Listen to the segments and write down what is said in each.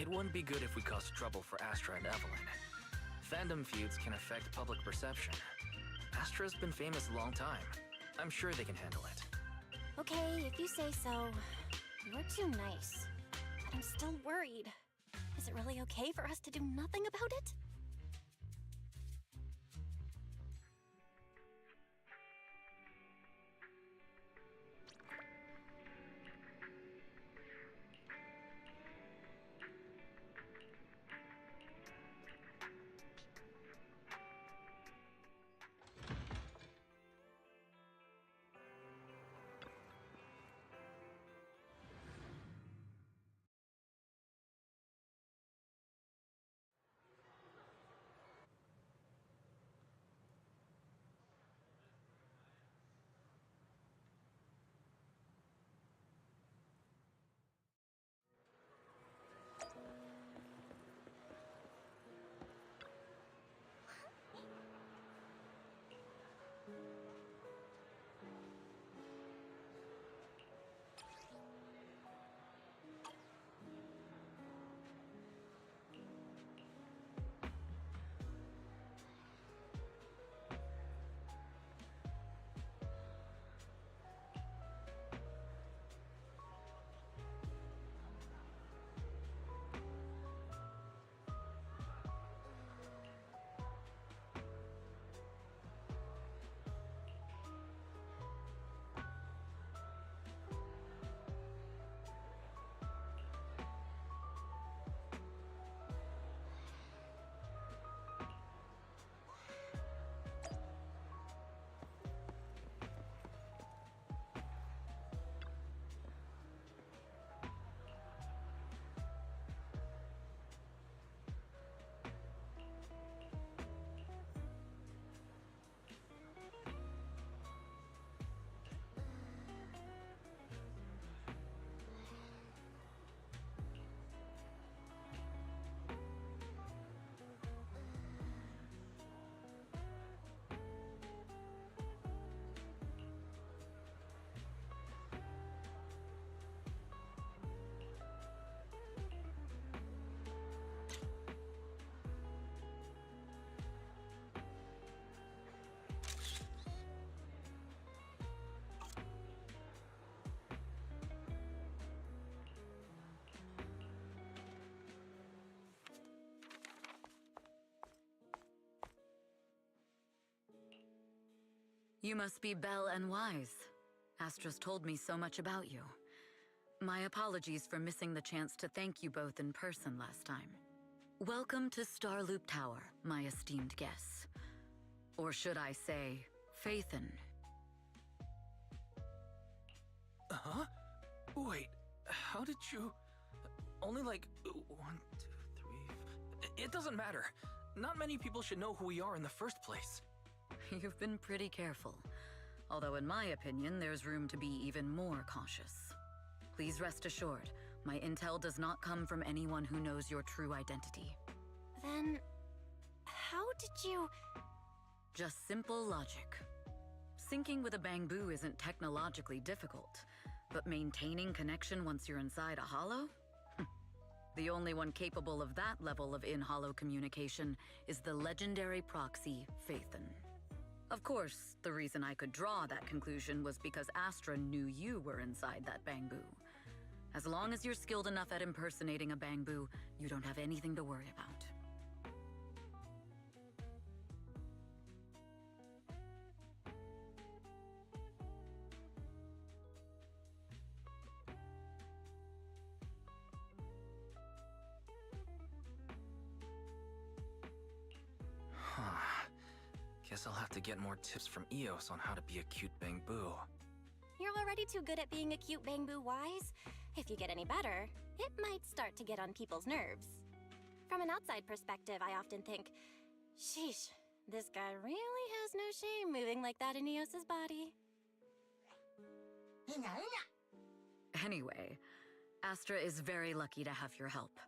It wouldn't be good if we caused trouble for Astra and Evelyn. Fandom feuds can affect public perception. Astra's been famous a long time. I'm sure they can handle it. Okay, if you say so. You're too nice. But I'm still worried. Is it really okay for us to do nothing about it? You must be Belle and Wise. Astra's told me so much about you. My apologies for missing the chance to thank you both in person last time. Welcome to Starloop Tower, my esteemed guests. Or should I say, Phaethon. Huh? Wait, how did you... Only like 1, 2, 3... It doesn't matter. Not many people should know who we are in the first place. You've been pretty careful. Although in my opinion, there's room to be even more cautious. Please rest assured, my intel does not come from anyone who knows your true identity. Then... how did you... Just simple logic. Syncing with a bamboo isn't technologically difficult, but maintaining connection once you're inside a hollow? The only one capable of that level of in-hollow communication is the legendary proxy, Phaethon. Of course, the reason I could draw that conclusion was because Astra knew you were inside that bamboo. As long as you're skilled enough at impersonating a bamboo, you don't have anything to worry about. Guess I'll have to get more tips from Eos on how to be a cute bamboo. You're already too good at being a cute bamboo, Wise. If you get any better, it might start to get on people's nerves. From an outside perspective, I often think, sheesh, this guy really has no shame moving like that in Eos's body. Anyway, Astra is very lucky to have your help.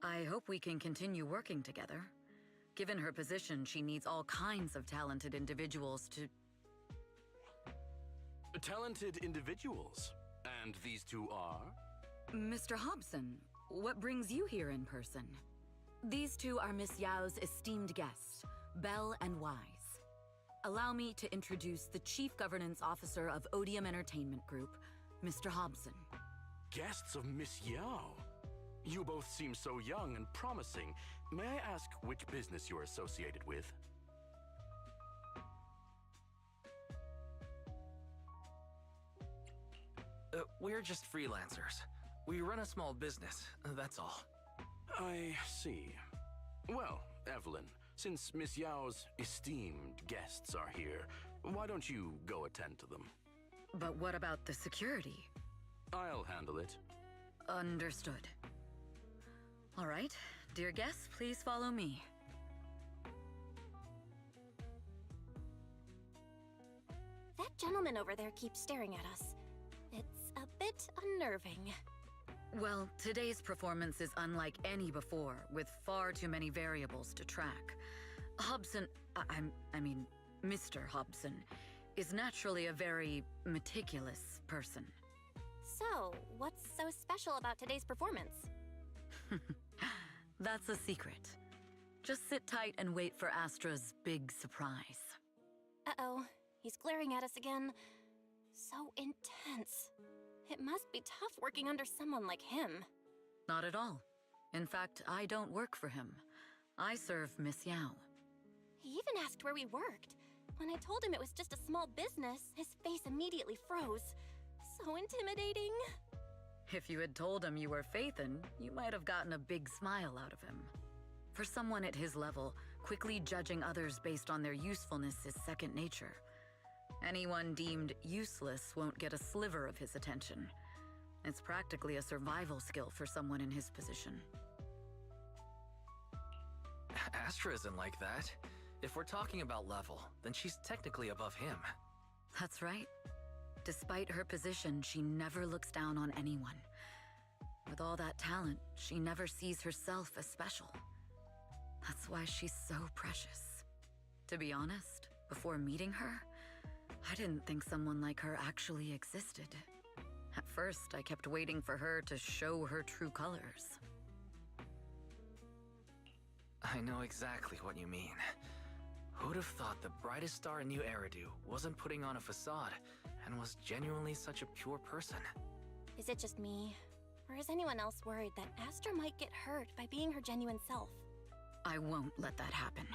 I hope we can continue working together. Given her position, she needs all kinds of talented individuals to... Talented individuals? And these two are? Mr. Hobson, what brings you here in person? These two are Miss Yao's esteemed guests, Belle and Wise. Allow me to introduce the Chief Governance Officer of Odium Entertainment Group, Mr. Hobson. Guests of Miss Yao? You both seem so young and promising. May I ask which business you're associated with? We're just freelancers. We run a small business, that's all. I see. Well, Evelyn, since Miss Yao's esteemed guests are here, why don't you go attend to them? But what about the security? I'll handle it. Understood. All right, dear guests, please follow me. That gentleman over there keeps staring at us. It's a bit unnerving. Well, today's performance is unlike any before, with far too many variables to track. Hobson, I mean, Mr. Hobson, is naturally a very meticulous person. So, what's so special about today's performance? That's a secret. Just sit tight and wait for Astra's big surprise. Uh-oh, he's glaring at us again. So intense. It must be tough working under someone like him. Not at all. In fact, I don't work for him. I serve Miss Yao. He even asked where we worked. When I told him it was just a small business, his face immediately froze. So intimidating. If you had told him you were Phaethon, you might have gotten a big smile out of him. For someone at his level, quickly judging others based on their usefulness is second nature. Anyone deemed useless won't get a sliver of his attention. It's practically a survival skill for someone in his position. Astra isn't like that. If we're talking about level, then she's technically above him. That's right. Despite her position, she never looks down on anyone. With all that talent, she never sees herself as special. That's why she's so precious. To be honest, before meeting her, I didn't think someone like her actually existed. At first, I kept waiting for her to show her true colors. I know exactly what you mean. Who'd have thought the brightest star in New Eridu wasn't putting on a facade and was genuinely such a pure person? Is it just me? Or is anyone else worried that Astra might get hurt by being her genuine self? I won't let that happen.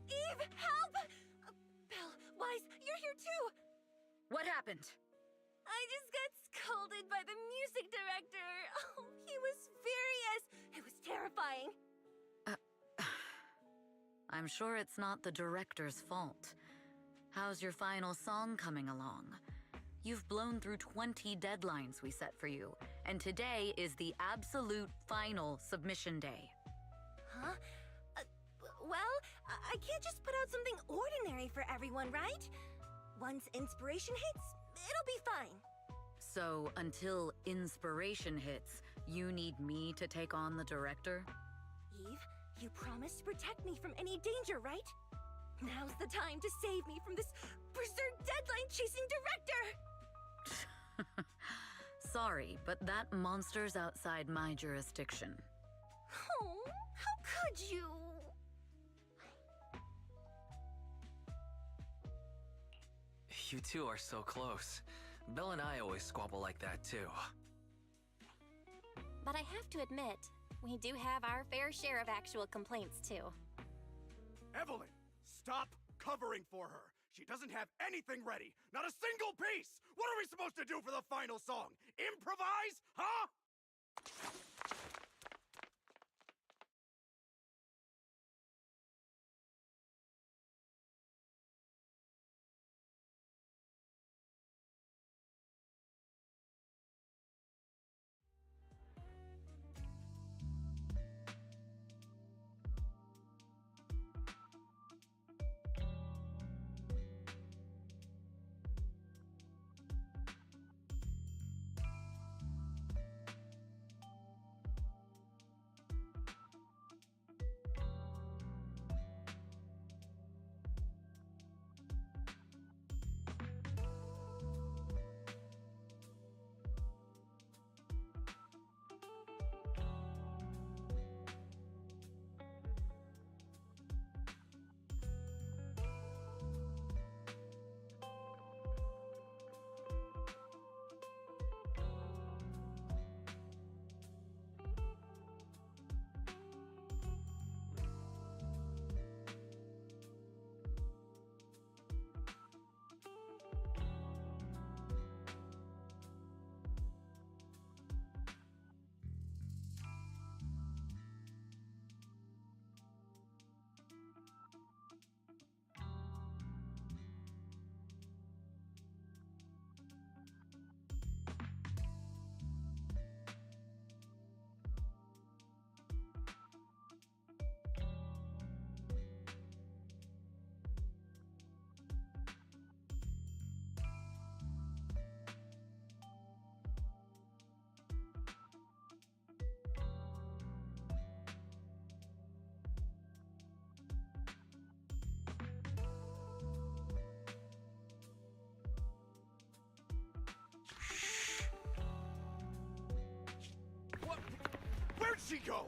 Eve, help! Belle, Wise, you're here too! What happened? I just got scolded by the music director. Oh, he was furious. It was terrifying. I'm sure it's not the director's fault. How's your final song coming along? You've blown through 20 deadlines we set for you, and today is the absolute final submission day. Huh? Well, I can't just put out something ordinary for everyone, right? Once inspiration hits, it'll be fine. So, until inspiration hits, you need me to take on the director? Eve, you promised to protect me from any danger, right? Now's the time to save me from this berserk deadline-chasing director! Sorry, but that monster's outside my jurisdiction. Oh, how could you? You two are so close. Belle and I always squabble like that too. But I have to admit, we do have our fair share of actual complaints too. Evelyn, stop covering for her. She doesn't have anything ready. Not a single piece. What are we supposed to do for the final song? Improvise? Huh? Where'd she go?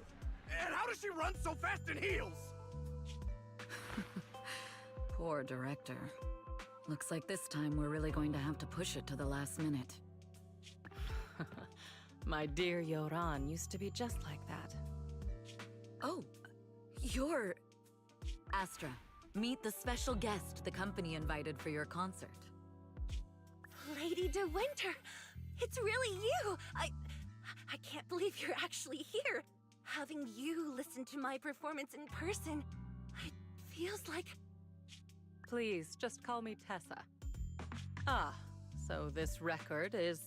And how does she run so fast in heels? Poor director. Looks like this time we're really going to have to push it to the last minute. My dear Yoran used to be just like that. Oh, you're... Astra, meet the special guest the company invited for your concert. Lady De Winter, it's really you. I can't believe you're actually here. Having you listen to my performance in person, it feels like... Please, just call me Tessa. Ah, so this record is...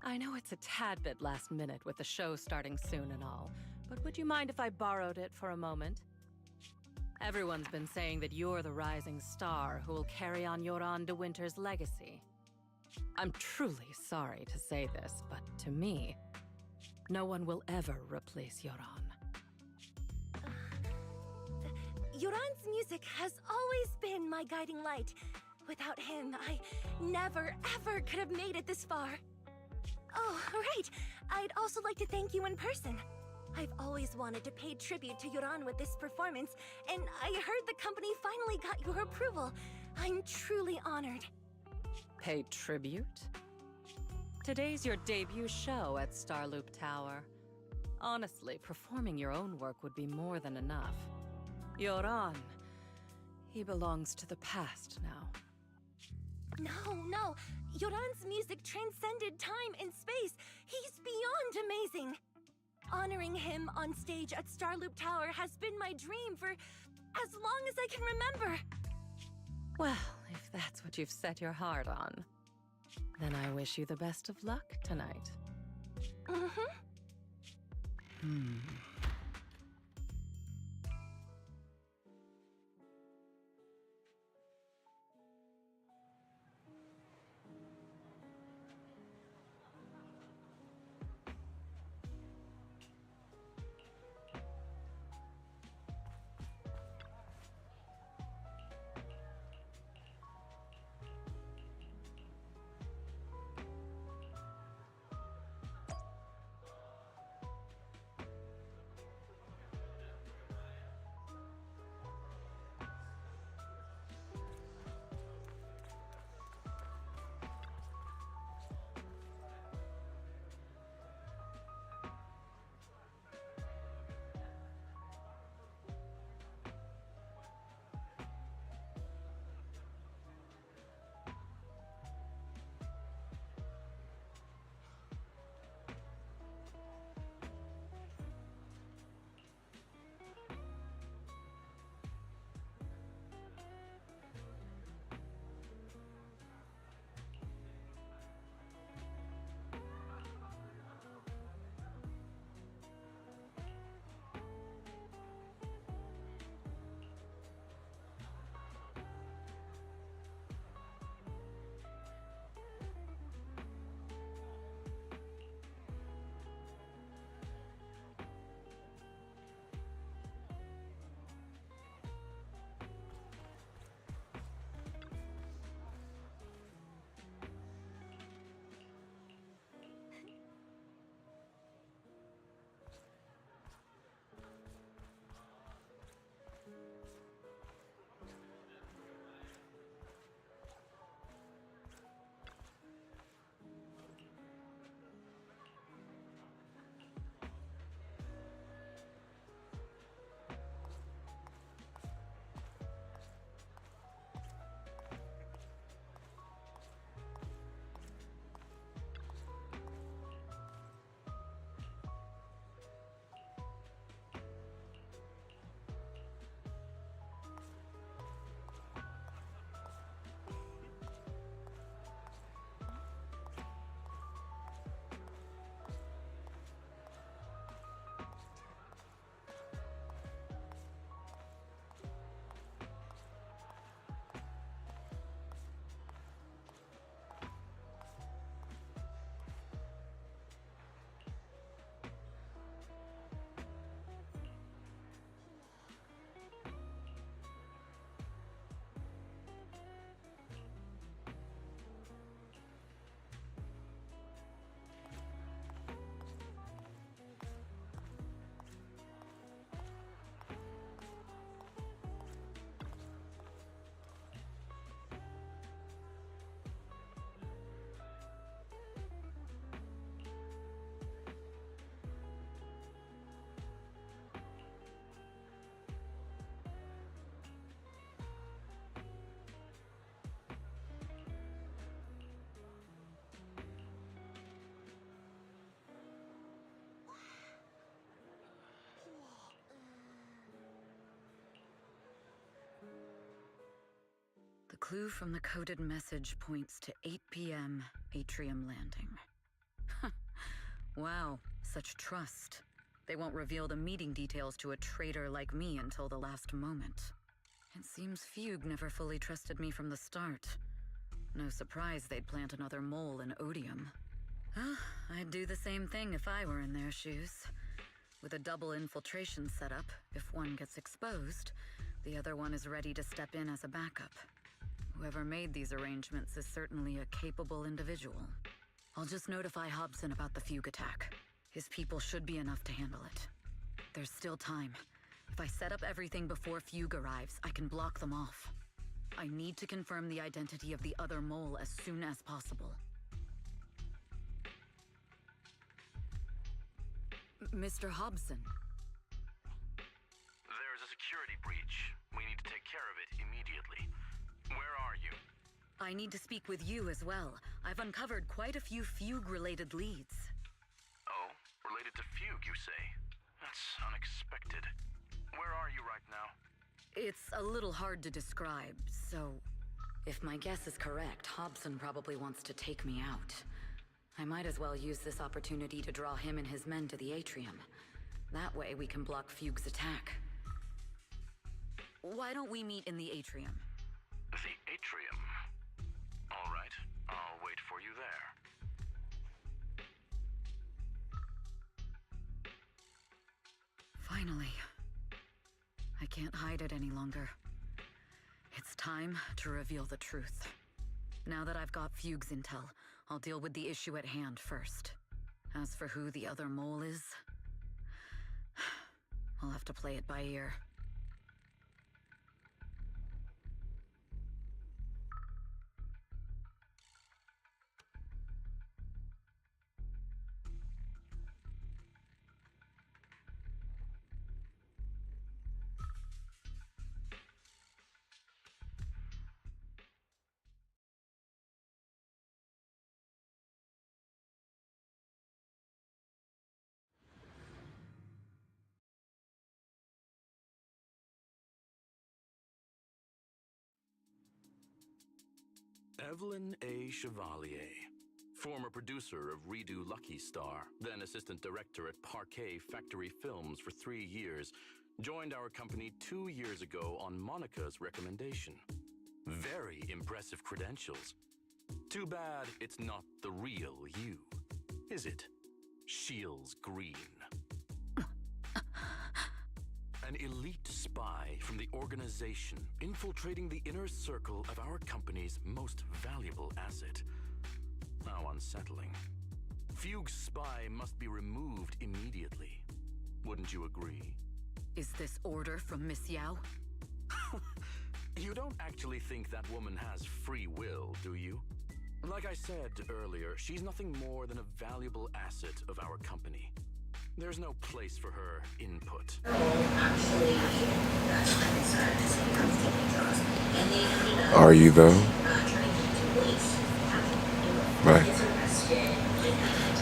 I know it's a tad bit last minute with the show starting soon and all, but would you mind if I borrowed it for a moment? Everyone's been saying that you're the rising star who will carry on Yoran De Winter's legacy. I'm truly sorry to say this, but to me, no one will ever replace Yoran. Yoran's music has always been my guiding light. Without him, I never, ever could have made it this far. Oh, right. I'd also like to thank you in person. I've always wanted to pay tribute to Yoran with this performance, and I heard the company finally got your approval. I'm truly honored. Pay tribute? Today's your debut show at Starloop Tower. Honestly, performing your own work would be more than enough. Yoran, he belongs to the past now. No. Yoran's music transcended time and space. He's beyond amazing. Honoring him on stage at Starloop Tower has been my dream for as long as I can remember. Well, if that's what you've set your heart on, then I wish you the best of luck tonight. clue from the coded message points to 8 p.m. Atrium Landing. Wow, such trust. They won't reveal the meeting details to a traitor like me until the last moment. It seems Fugue never fully trusted me from the start. No surprise they'd plant another mole in Odium. I'd do the same thing if I were in their shoes. With a double infiltration setup, if one gets exposed, the other one is ready to step in as a backup. Whoever made these arrangements is certainly a capable individual. I'll just notify Hobson about the Fugue attack. His people should be enough to handle it. There's still time. If I set up everything before Fugue arrives, I can block them off. I need to confirm the identity of the other mole as soon as possible. Mr. Hobson. There's a security breach. We need to take care of it immediately. Where are you? I need to speak with you as well. I've uncovered quite a few Fugue-related leads. Oh, related to Fugue, you say? That's unexpected. Where are you right now? It's a little hard to describe, so... If my guess is correct, Hobson probably wants to take me out. I might as well use this opportunity to draw him and his men to the Atrium. That way we can block Fugue's attack. Why don't we meet in the Atrium? The Atrium? All right, I'll wait for you there. Finally. I can't hide it any longer. It's time to reveal the truth. Now that I've got Fugue's intel, I'll deal with the issue at hand first. As for who the other mole is, I'll have to play it by ear. Evelyn A. Chevalier, former producer of Redo Lucky Star, then assistant director at Parquet Factory Films for 3 years, joined our company 2 years ago on Monica's recommendation. Very impressive credentials. Too bad it's not the real you, is it? Shields Green. An elite spy from the organization, infiltrating the inner circle of our company's most valuable asset. How unsettling. Fugue's spy must be removed immediately. Wouldn't you agree? Is this order from Miss Yao? You don't actually think that woman has free will, do you? Like I said earlier, she's nothing more than a valuable asset of our company. There's no place for her input. Are you though? Right.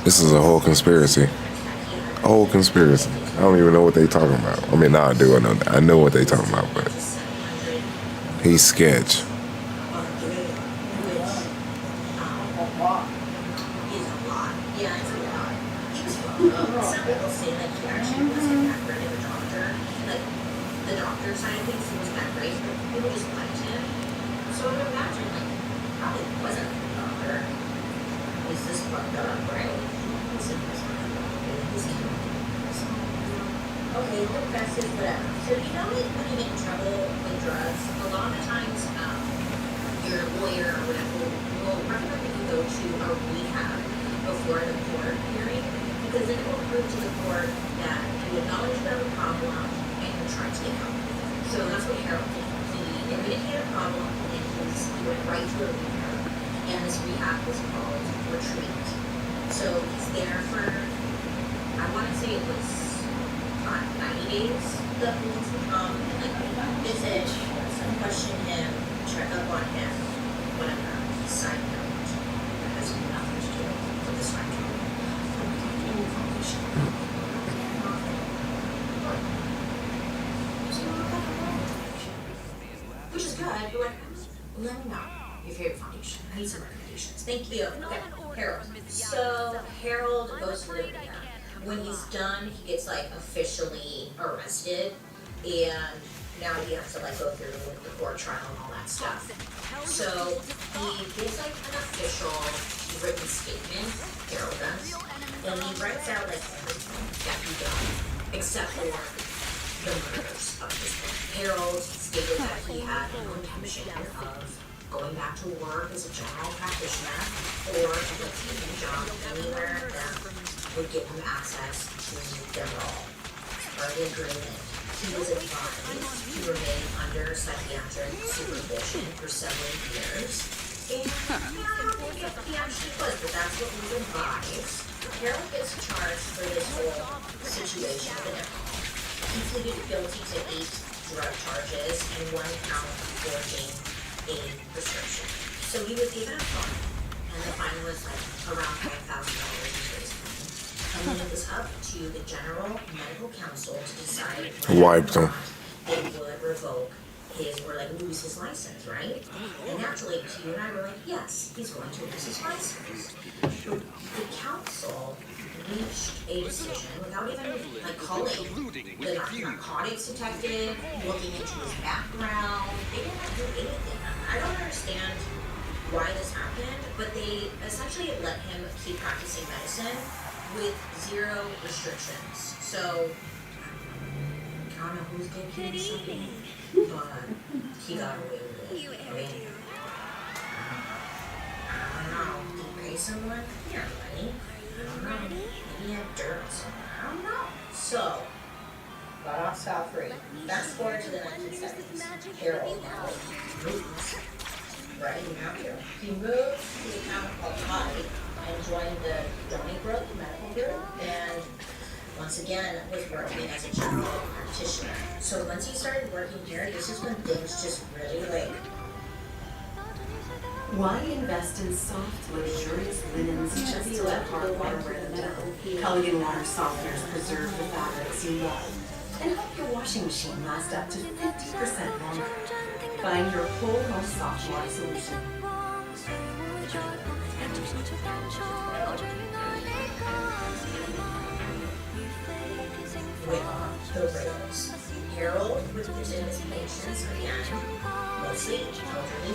This is a whole conspiracy. A whole conspiracy. I don't even know what they talking about. I mean, nah, I do. I know what they talking about, but he's sketch. Some people say like he actually wasn't that great of a doctor. Like the doctor side of things, he wasn't that great, but people just liked him. So I would imagine like probably wasn't a doctor. He's just fucked up, right? Okay, the best is whatever. So you know like when you get in trouble with drugs, a lot of the times your lawyer or whatever will recommend that you go to a rehab before the court hearing. Because then it will prove to the court that you acknowledge you have a problem and you're trying to get help. So that's what Harold did. He admitted he had a problem and he went right to a rehab. And this rehab was called Retreat. So he's there for, I want to say it was 90 days. The police would come and like visit, question him, check up on him, whatever. Side note, that has nothing to do with the spectrum. Which is good, but let Let me know your favorite foundation. I need some recommendations. Thank you. Okay, Harold. So Harold goes for the arena. When he's done, he gets like officially arrested, and now he has to like go through the court trial and all that stuff. So he gives like an official written statement, Harold does, and he writes out like everything that he done, except for the murders of his book. Harold stated that he had no intention of going back to work as a general practitioner or a taking a job anywhere that would give him access to them all. As part of the agreement, he was advised to remain under psychiatric supervision for several years. And I don't think he actually was, but that's what we was advised. Harold gets charged for this whole situation with alcohol. He pleaded guilty to 8 drug charges and 1 count of forging a prescription. So he was given a fine, and the fine was like around $5,000 in his fine. And then it was up to the General Medical Council to decide whether or not they would revoke his or like lose his license, right? And naturally, you and I were like, yes, he's going to lose his license. The council reached a decision without even like calling the narcotics detective, looking into his background. They didn't do anything. I don't understand why this happened, but they essentially let him keep practicing medicine with 0 restrictions. So I don't know who's getting something, but he got away with it. I mean, I don't know. Did he pay someone? Yeah, money. I don't know. Maybe he had dirt on someone. I don't know. So, got off scot-free. Fast forward to the 1970s. Harold now moves. Right, he moved to a town called Hyde and joined the Donnybrook Medical Group, and once again was working as a general practitioner. So once he started working here, this is when things just really like. Why invest in soft, luxurious linens just to let hardware wear them down? Culligan water softeners preserve the fabrics you love and help your washing machine last up to 50% longer. Find your whole home soft water solution. With the rails. Harold would visit his patients again, mostly elderly,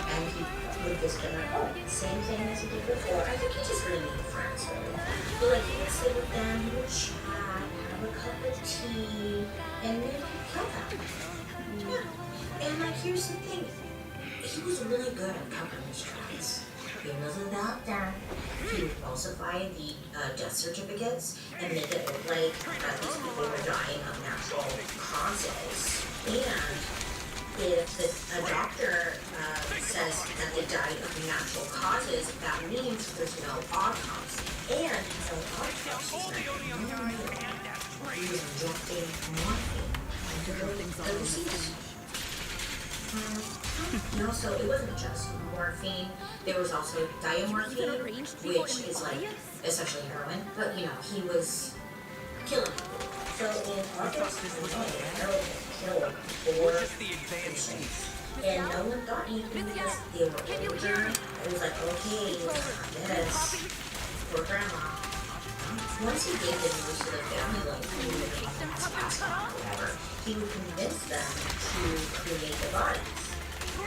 and he would visit them at home. Same thing as he did before. I think he just really needed friends, really. But like he would sit with them, he would chat, have a cup of tea, and maybe kill them. Yeah. And like here's the thing, he was really good at covering his tracks. He wasn't out there. He would falsify the death certificates and make it look like these people were dying of natural causes. And if a doctor says that they died of natural causes, that means there's no autopsy. And no autopsy. He was injecting morphine into the deceased. No, so it wasn't just morphine. There was also diamorphine, which is like essentially heroin. But you know, he was killing people. So in August, Harold killed 4 patients, and no one thought anything because they were older. It was like, okay, yes, poor grandma. Once he gave the news to the family, like he would pass on or whatever, he would convince them to create the bodies.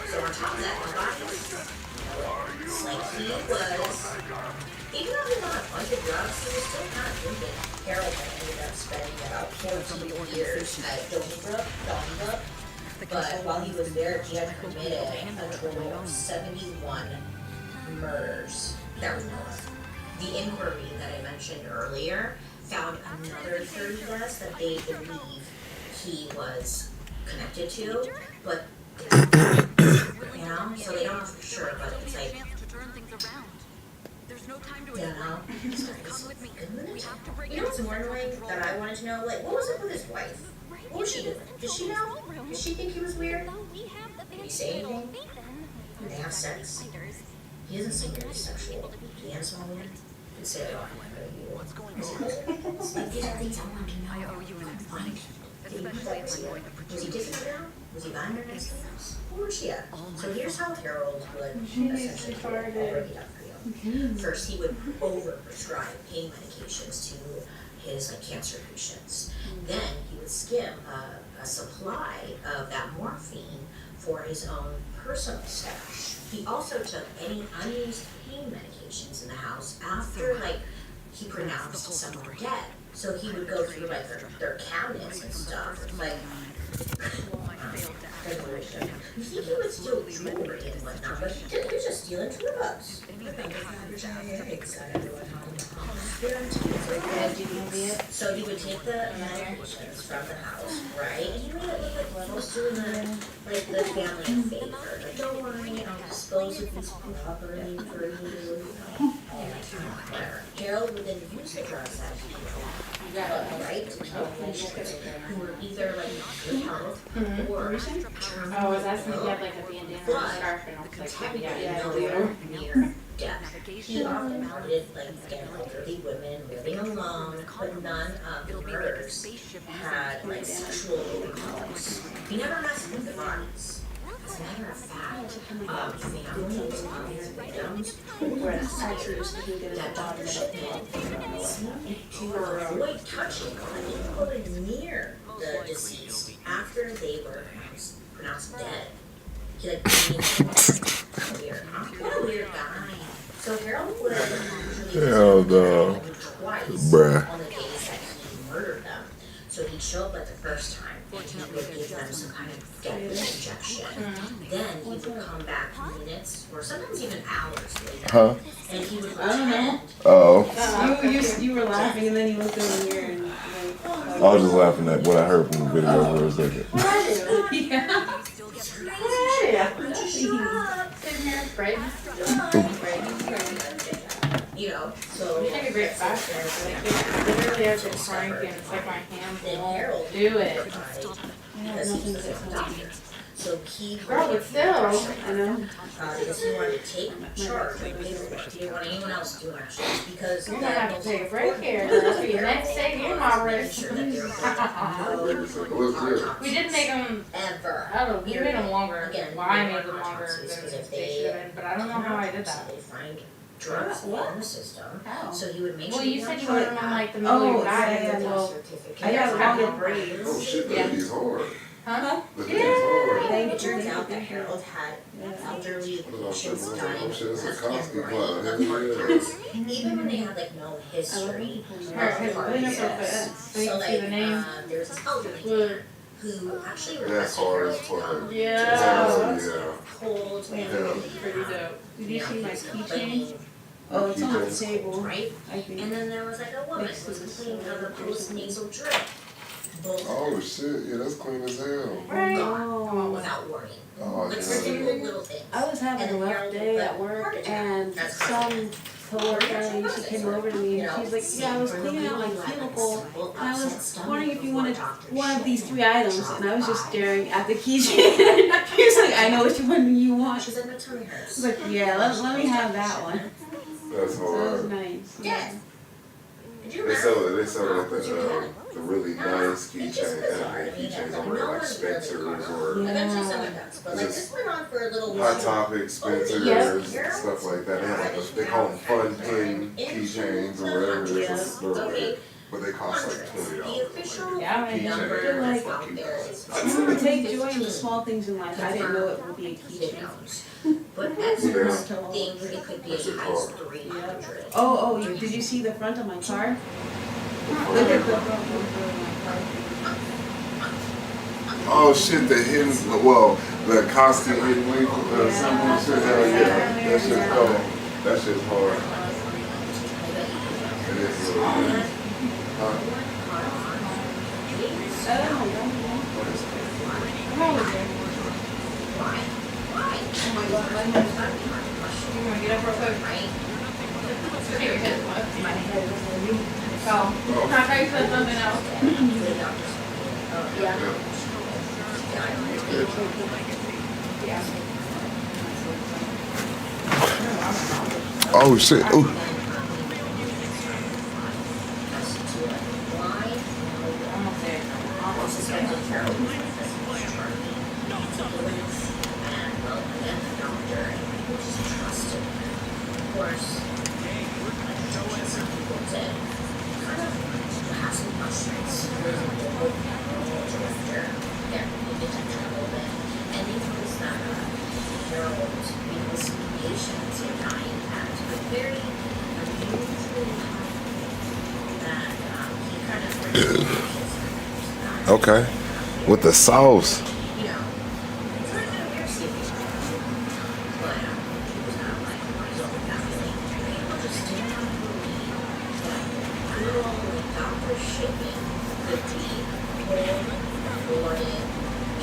So on top of that, the bodies, like he was, even though he was on a bunch of drugs, he was still kind of thinking. Harold ended up spending about 14 years at Donnybrook, but while he was there, he had committed a total of 71 murders. That was more. The inquiry that I mentioned earlier found another 30 deaths that they believe he was connected to, but you know, so they don't know for sure, but it's like, you know, you know what's more annoying that I wanted to know, like, what was up with his wife? What was she doing? Did she know? Did she think he was weird? Did he say anything? Did they have sex? He doesn't seem very sexual. He has some weird. He'd say, oh, I'm not gonna do it. These are things I want to know. I owe you an explanation. Did he do that for you? Was he dissing her down? Was he buying her next house? What was she at? So here's how Harold would essentially already done for you. First, he would overprescribe pain medications to his cancer patients. Then he would skim a supply of that morphine for his own personal stash. He also took any unused pain medications in the house after he pronounced someone dead. So he would go through their cabinets and stuff. You think he would steal jewelry and whatnot, but he didn't. He was just stealing drugs. So he would take the medications from the house, right? And he made it look like he was doing the family a favor. Like, don't worry, I'll dispose of this property for you. Whatever. Harold would then use the drugs that he right? To kill patients who were either good health or I was asking if you had a bandana or a scarf, and I was near death. He often outed elderly women living alone, but none of the murders had sexual overtones. He never messed with the bodies. As a matter of fact, families of his victims told us that Dr. Shipman to avoid touching or going near the deceased after they were pronounced dead. He weird, huh? What a weird guy. So Harold would usually twice on the days that he murdered them. So he'd show up the first time and he would give them some kind of deadly injection. Then he would come back minutes or sometimes even hours later. And he would pretend. You were laughing and then you looked over here and I was just laughing at what I heard from the video for a second. So you take a great fast literally I have to crank and it's like my hand won't do it. So he Girl, but still, I know. Because he wanted to take charge. He didn't want anyone else doing it because you're gonna have to take a break here. That'll be your next day in my race. We didn't make them ever. I don't know. We made them longer. Again, well, I made them longer than they should have been, but I don't know how I did that. They find drugs in the system. So he would make sure. Well, you said you wanted them on the middle of your diet. Well, I got longer braids. Oh shit, that is hard. Huh? Yeah. It turns out that Harold had elderly patients dying of cancer, even when they had no history. So there's this elderly who actually requested Harold cold and pretty dope. Did you see my keychain? Oh, it's on the table. Right? And then there was a woman who was complaining of a post-nasal drip. Oh shit, yeah, that's clean as hell. Right. Without warning. Oh, little things. I was having a rough day at work, and some coworker she came over to me, and she's like, "Yeah, I was cleaning out my cubicle, and I was wondering if you wanted one of these 3 items." And I was just staring at the keychain. He was like, "I know which one you want." She's like, "My tummy hurts." I was like, "Yeah, let me have that one." That's hard. That was nice. Yeah. They sell the really nice keychains over Spencer's or Eventually someone does, but this went on for a little while. Hot Topic, Spencer's, stuff like that. They have they call them fun pin keychains or whatever it is, but they cost $20. The official number out there is take joy in the small things in life. I didn't know it would be a keychain. But at certain things, it could be as high as 300. Oh, did you see the front of my car? Look at the front of my car. Oh shit, the hidden, the constant hidden link symbol shit, hell yeah. That shit's cold. That shit's hard. It is really good. Oh shit. Ooh. suspected Carol was Charlie. And, well, again, the doctor, which is trusted. Of course, some people did kind of have some questions. For example, the director, yeah, he did have trouble with. And they noticed that Harold, because patients are dying at a very unusual time, that he kind of Okay. With the sauce. you know, it's not kind of weird seeing these people. But he was not like family. People just did not believe that good old Dr. Shipping could be cold-blooded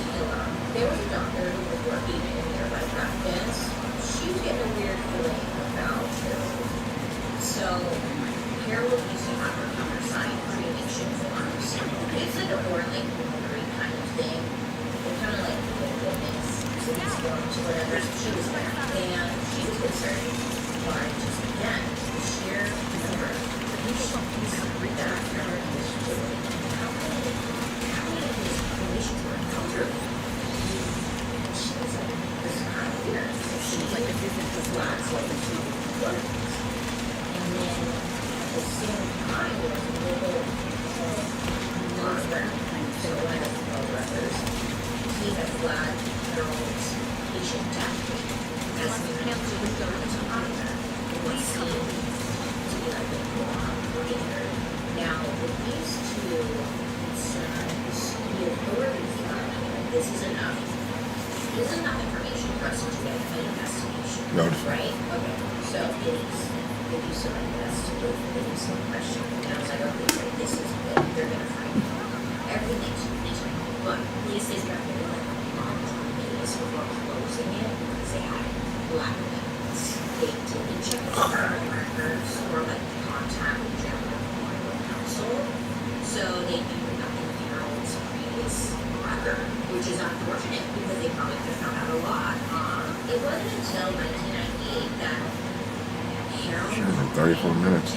killer. There was a doctor who was working in nearby practice. She was getting a weird feeling about Harold. So Harold used to have her cover sign cremation forms. It's like a Orlink notary kind of thing. They're kind of like witness to these forms, whatever. So she was there. And she was concerned by just, again, the sheer number of patients that Harold was doing. How many of these cremations were encountered? And she was like, this is kind of weird. She was like, this is last like a few months. And then at the same time, there was a little monster. So one of the brothers, he had flagged Harold's patient death rate as the cancer was going to monitor. It was seen to be like a more greater. Now, with these two concerns, the authorities thought, this is enough. This is enough information for us to get an investigation. Right? Okay. So they do some investigation, they do some questioning. And I was like, okay, great, this is good. They're going to find out. Everything's right. But police is got to like on days before closing it because they had black events. They didn't check the current records or like contact the general memorial council. So they knew nothing of Harold's previous record, which is unfortunate because they probably could have found out a lot. It wasn't until 1998 that Harold 34 minutes.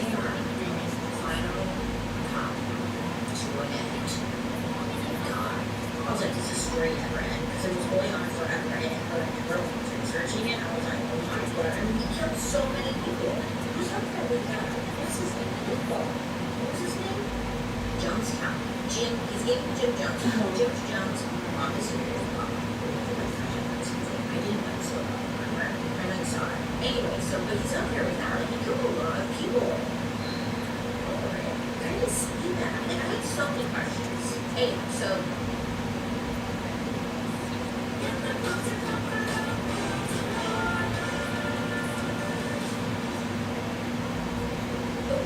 finally come to an end. God. I was like, this is story never end because it was going on forever and when I was researching it, I was like, oh my god. I mean, he killed so many people. Who's up there with that? What's his name? What was his name? Jonestown. Jim. He's named Jim Jones. Jim Jones. Obviously, I didn't know so remember. I know you saw it. Anyway, so but he's up there with that. Like, he killed a lot of people. I didn't see that. And I had so many questions. Anyway, so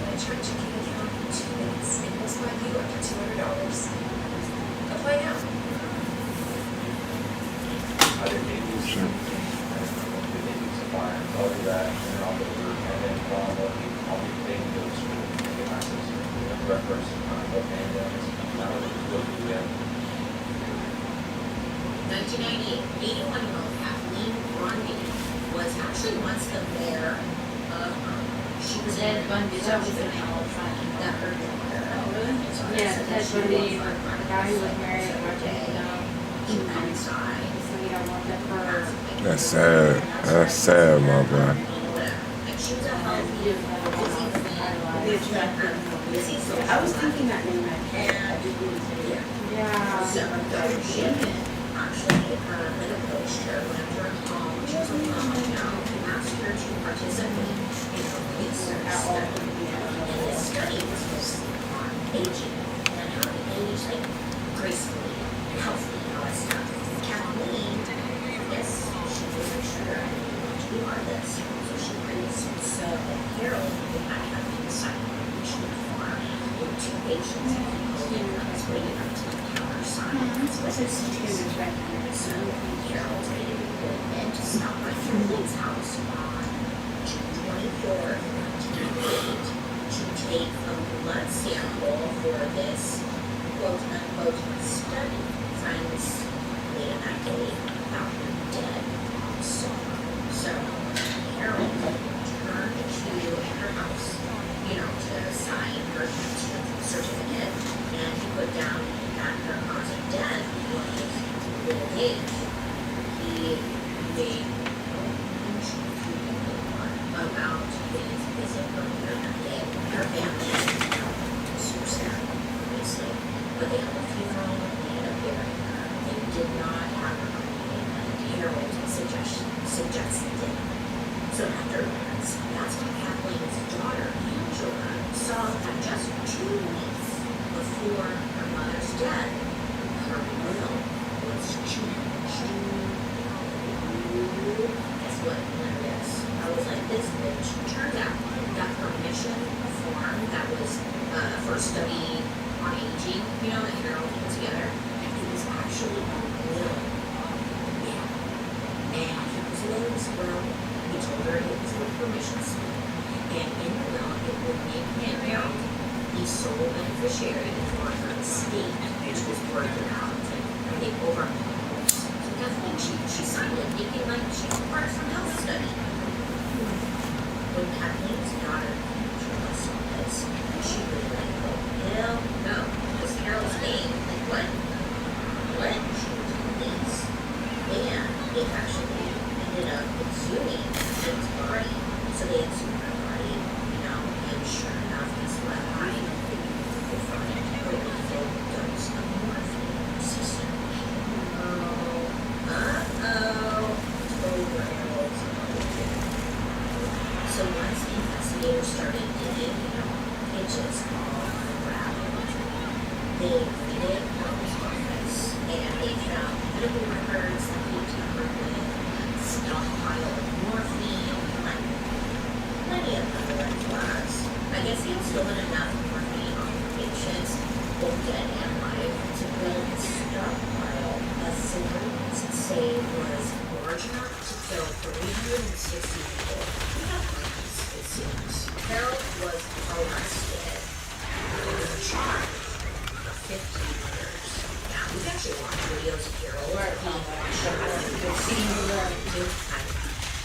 I charge you an account in 2 minutes and most buy you up to $200. Apply now. Sure. was actually once the mayor of, she was in, that her daughter. Yeah, Ted Bundy, the guy who was married She went inside. so we don't want that for That's sad. That's sad, my boy. And she was a healthy, I was thinking that name actually. Yeah. So, Dr. Shannon actually approached her, went to her home, she was alone now, and asked her to participate in a research study. And this study was mostly on aging and how to age like gracefully and healthy and all that stuff. Kathleen, yes, she wasn't sure I didn't want to be on this, so she raised so Harold would not have been assigned with 2 patients and people was waiting up to the counter sign. So Harold made an appointment to stop by Kathleen's house on June 24th, 1998 to take a blood sample for this quote-unquote study. Friends later that day found her dead on summer. So Harold returned to her house, you know, to sign her certificate, and he put down that her contact instead, her will was changed. Guess what? Yes. I was like, this bitch. Turned out that permission form that was for a study on aging, you know, that Harold put together, it was actually a will. Yeah. And he was in his will. He told her it was a permission slip. And in the will, it would make him, Harold, the sole beneficiary for her estate, which was worth about, I think, over $100 million. So definitely she signed it, thinking like she was part of some health study. When Kathleen's daughter saw this, she was like, oh, hell no. Because Harold's name, like, what? What? She was police. And it actually ended up exhuming his body. So they exhumed her body, you know, and sure enough, he's left behind. They find a lethal dose of morphine system. So once the investigators started digging, you know, it just all unraveled. They raided Harold's office, and they found medical records that he tampered with, stockpile of morphine, like plenty of other red flags. I guess he had stolen enough morphine on patients, both dead and alive, to build a stockpile that civilians say was large enough to kill 360 people. It seems. Harold was arrested. He was charged for 15 years. Now, we've actually watched videos of Harold being charged.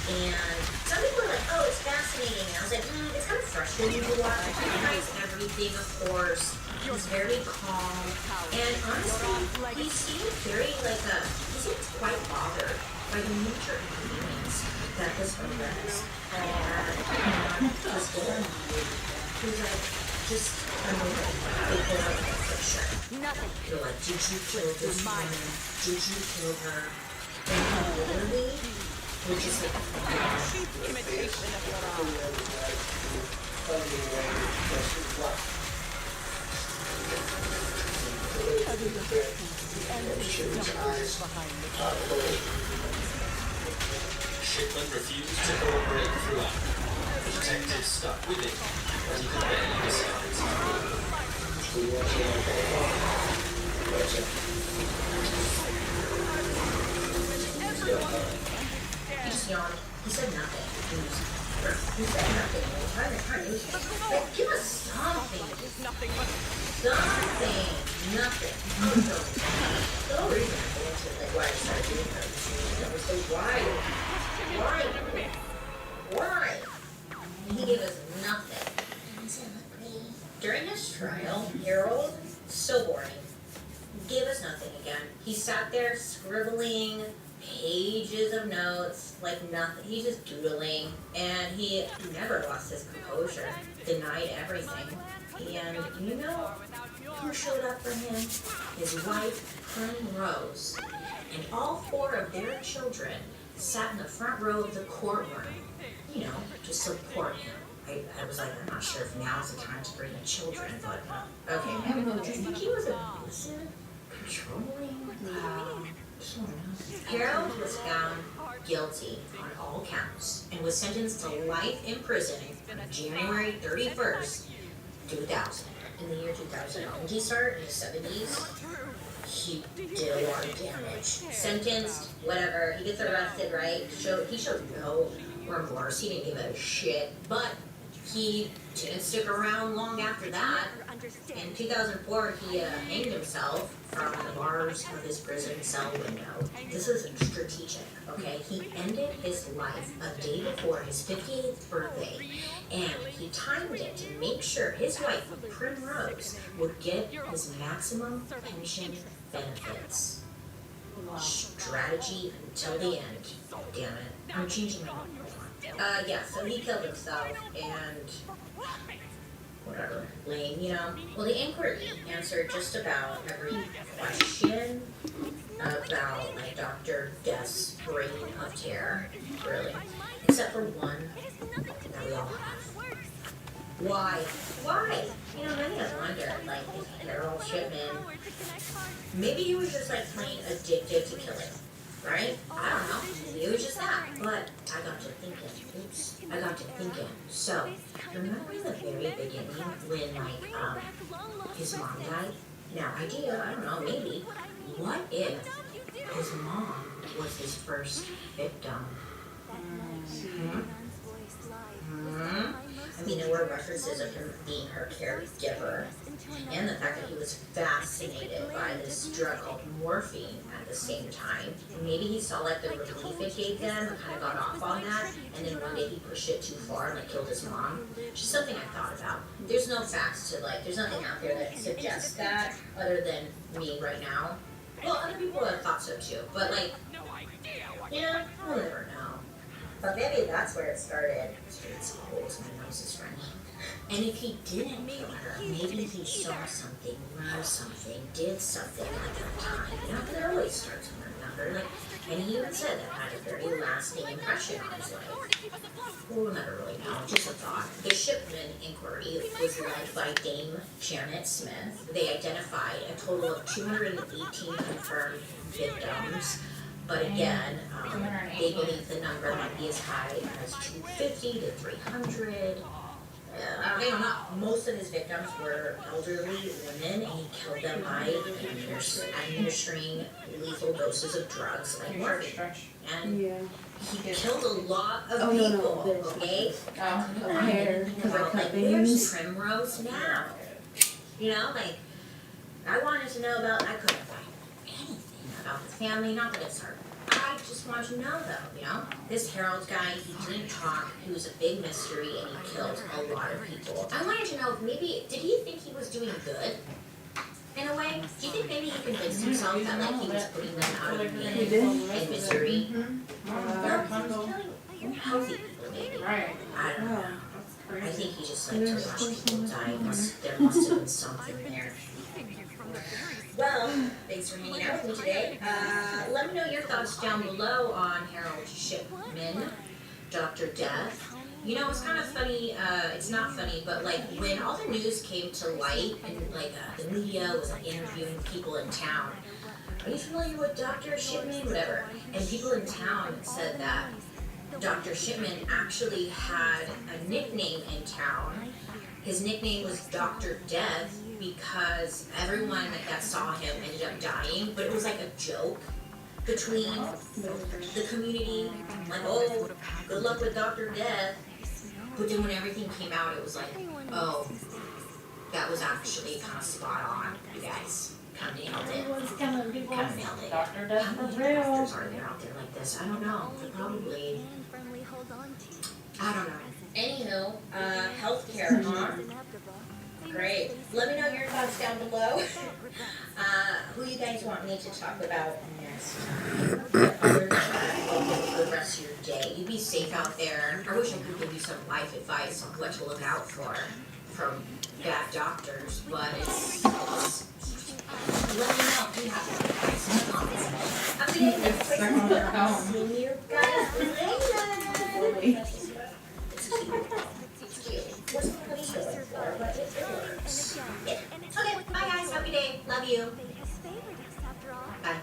And some people are like, oh, it's fascinating. And I was like, it's kind of frustrating to watch. He tries everything, of course. He's very calm. And honestly, he seemed very like he seemed quite bothered by the major inconvenience that this arrest and was doing. He was like, just annoyed. They put out a picture. Nothing. They're like, did you kill this woman? Did you kill her? And he literally would just like, imitation of Shipman refused to cooperate throughout. The detective stuck with him, but he could barely disguise He just yawned. He said nothing. He said nothing. Like, give us something. Nothing. Nothing. The whole reason I answered, like, why I started doing that was so why? And he gave us nothing. During this trial, Harold, so boring, gave us nothing again. He sat there scribbling pages of notes, like nothing. He's just doodling, and he never lost his composure, denied everything. And you know who showed up for him? His wife, Primrose, and all 4 of their children sat in the front row of the courtroom, you know, to support him. I was like, I'm not sure if now's the time to bring the children, but okay. Do you think he was abusive? Controlling? Harold was found guilty on all counts and was sentenced to life in prison on January 31st, 2000. In the year 2000, when he started in his 70s, he did a lot of damage. Sentenced, whatever. He gets arrested, right? He showed no remorse. He didn't give a shit. But he didn't stick around long after that. In 2004, he hanged himself from the bars of his prison cell window. This is strategic, okay? He ended his life a day before his 58th birthday, and he timed it to make sure his wife, Primrose, would get his maximum pension benefits. Strategy until the end. Damn it. I'm changing my mind. Yeah, so he killed himself, and whatever, lame, you know? Well, the inquiry answered just about every question about, like, Dr. Death's reign of terror, really. Except for one that we all have. Why? You know, many of us wonder, like, if Harold Shipman, maybe he was just like plain addicted to killing, right? I don't know. Maybe it was just that. But I got to thinking. So, remember the very beginning when like his mom died? Now, I don't know, maybe. What if his mom was his first victim? I mean, there were references of him being her caregiver, and the fact that he was fascinated by this drug called morphine at the same time. Maybe he saw like the relief it gave them and kind of got off on that, and then one day he pushed it too far and like killed his mom. Just something I thought about. There's no facts to like, there's nothing out there that suggests that other than me right now. Well, other people have thought so too, but like, yeah, we'll never know. But maybe that's where it started. It's cold, my nose is running. And if he didn't kill her, maybe he saw something, learned something, did something at that time. You know, it always starts when we're younger. Like, and he even said that had a very lasting impression on his life. We'll never really know, just a thought. The Shipman inquiry was led by Dame Janet Smith. They identified a total of 218 confirmed victims. But again, they believe the number might be as high as 250 to 300. They don't know. Most of his victims were elderly women, and he killed them by administering lethal doses of drugs like morphine. And he killed a lot of people, okay? Like, where's Primrose now? You know, like, I wanted to know about, I couldn't find anything about the family, not that it's hard. I just wanted to know, though, you know? This Harold guy, he didn't talk, he was a big mystery, and he killed a lot of people. I wanted to know if maybe, did he think he was doing good? In a way? Do you think maybe he convinced himself that, like, he was putting them out of pain and misery? Or he was killing healthy people, maybe? I don't know. I think he just liked to watch people die. There must have been something there. Well, thanks for hanging out with me today. Let me know your thoughts down below on Harold Shipman, Dr. Death. You know, it's kind of funny, it's not funny, but like when all the news came to light and like the media was like interviewing people in town, are you familiar with Dr. Shipman? Whatever. And people in town said that Dr. Shipman actually had a nickname in town. His nickname was Dr. Death, because everyone that saw him ended up dying, but it was like a joke between the community, like, oh, good luck with Dr. Death. But then when everything came out, it was like, oh, that was actually kind of spot on, you guys. Kind of nailed it. Dr. Death for real. How many doctors are there out there like this? I don't know. Probably, I don't know. Anywho, healthcare, huh? Great. Let me know your thoughts down below. Who you guys want me to talk about next time? Other for the rest of your day. You be safe out there. I wish I could give you some life advice on what to look out for from bad doctors, but it's let me know if you have advice in the comments. Have a good day. See you guys later. It's cute. What's the going for? But it works. Yeah. Okay, bye guys. Have a good day. Love you. Bye.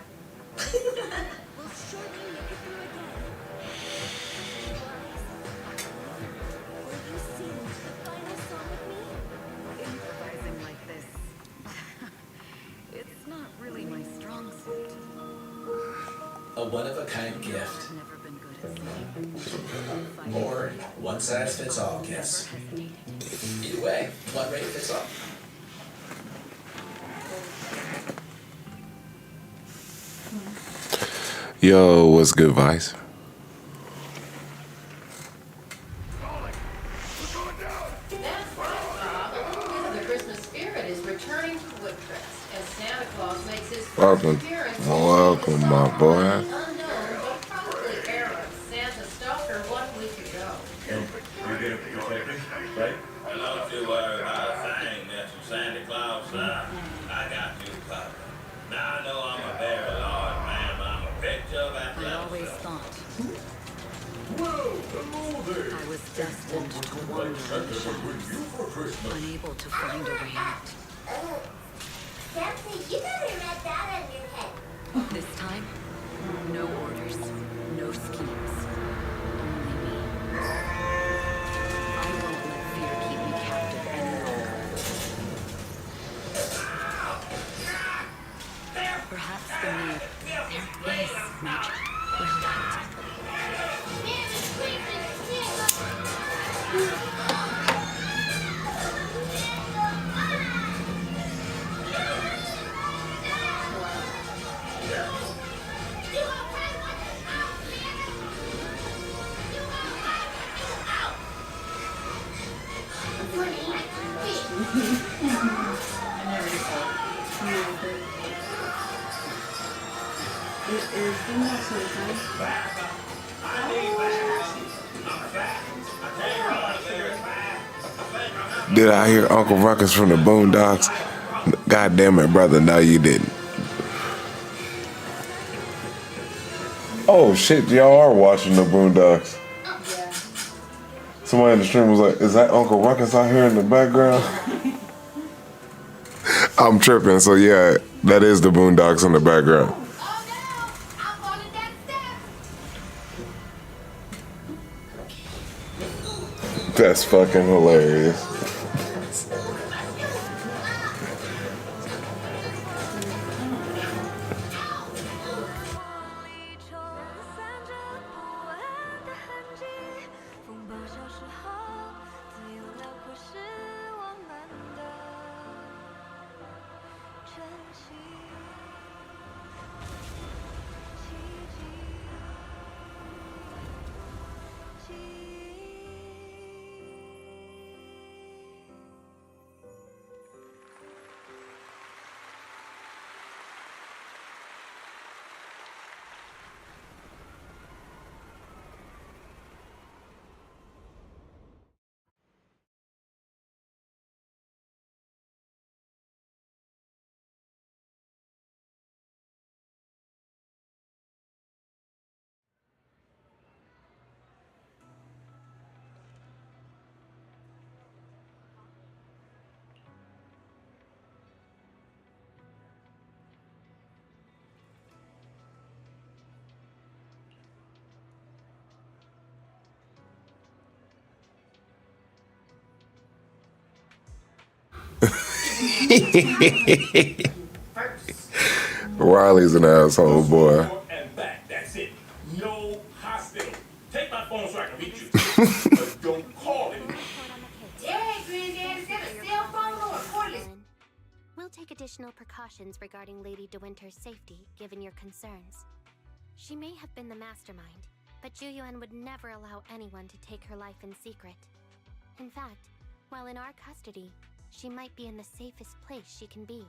Improvising like this. It's not really my strong suit. A one-of-a-kind gift. Never been good at Or one-size-fits-all gifts. Either way, one rate fits all. Yo, what's good, Vice? That's right, Bob. The Christmas spirit is returning to Woodcrest as Santa Claus makes his first Welcome. appearance. Welcome, my boy. Unknown, but probably Aaron, Santa stalker 1 week ago. You're gonna protect me, right? And don't you worry about a thing, Mr. Santa Claus. I got you covered. Now I know I'm a very large man, but I'm a picture of I always athleticism. thought Well, hello there. I was destined to wander Santa was with you for Christmas. unable to find a way out. You better have that on your head. This time, no orders, no schemes. Only me. I won't let fear keep me captive any longer. Perhaps for me, there is magic. Will that? Did I hear Uncle Ruckus from the Boondocks? God damn it, brother. No, you didn't. Oh shit, y'all are watching the Boondocks. Somebody in the stream was like, is that Uncle Ruckus out here in the background? I'm tripping, so yeah, that is the Boondocks in the background. That's fucking hilarious. Riley's an asshole, boy. And back, that's it. No hospital. Take my phone so I can reach you. But don't call it. Yeah, Granddad's got a cell phone or a cordless. We'll take additional precautions regarding Lady De Winter's safety, given your concerns. She may have been the mastermind, but Juyuan would never allow anyone to take her life in secret. In fact, while in our custody, she might be in the safest place she can be.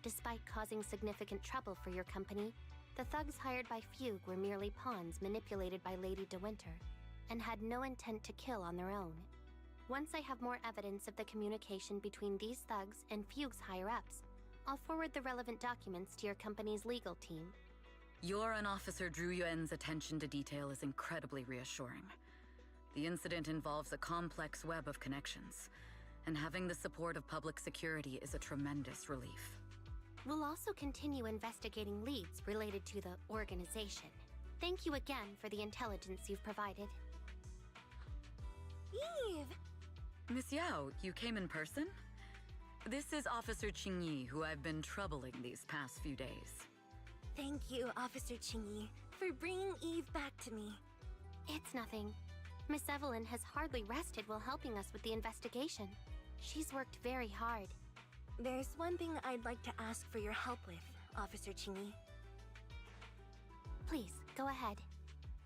Despite causing significant trouble for your company, the thugs hired by Fugue were merely pawns manipulated by Lady De Winter, and had no intent to kill on their own. Once I have more evidence of the communication between these thugs and Fugue's higher-ups, I'll forward the relevant documents to your company's legal team. Your and Officer Zhu Yuan's attention to detail is incredibly reassuring. The incident involves a complex web of connections, and having the support of public security is a tremendous relief. We'll also continue investigating leads related to the organization. Thank you again for the intelligence you've provided. Eve! Miss Yao, you came in person? This is Officer Qingyi, who I've been troubling these past few days. Thank you, Officer Qingyi, for bringing Eve back to me. It's nothing. Miss Evelyn has hardly rested while helping us with the investigation. She's worked very hard. There's one thing I'd like to ask for your help with, Officer Qingyi. Please, go ahead.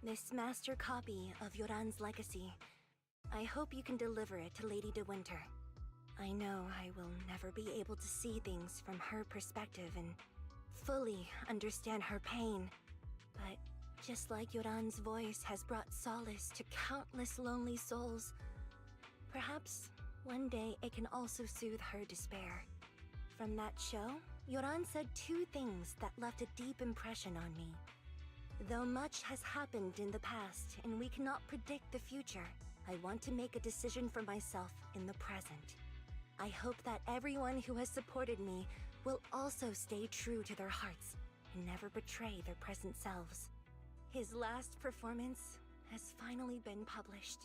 This master copy of Yoran's legacy. I hope you can deliver it to Lady De Winter. I know I will never be able to see things from her perspective and fully understand her pain. But just like Yoran's voice has brought solace to countless lonely souls, perhaps one day it can also soothe her despair. From that show, Yoran said two things that left a deep impression on me. Though much has happened in the past and we cannot predict the future, I want to make a decision for myself in the present. I hope that everyone who has supported me will also stay true to their hearts and never betray their present selves. His last performance has finally been published.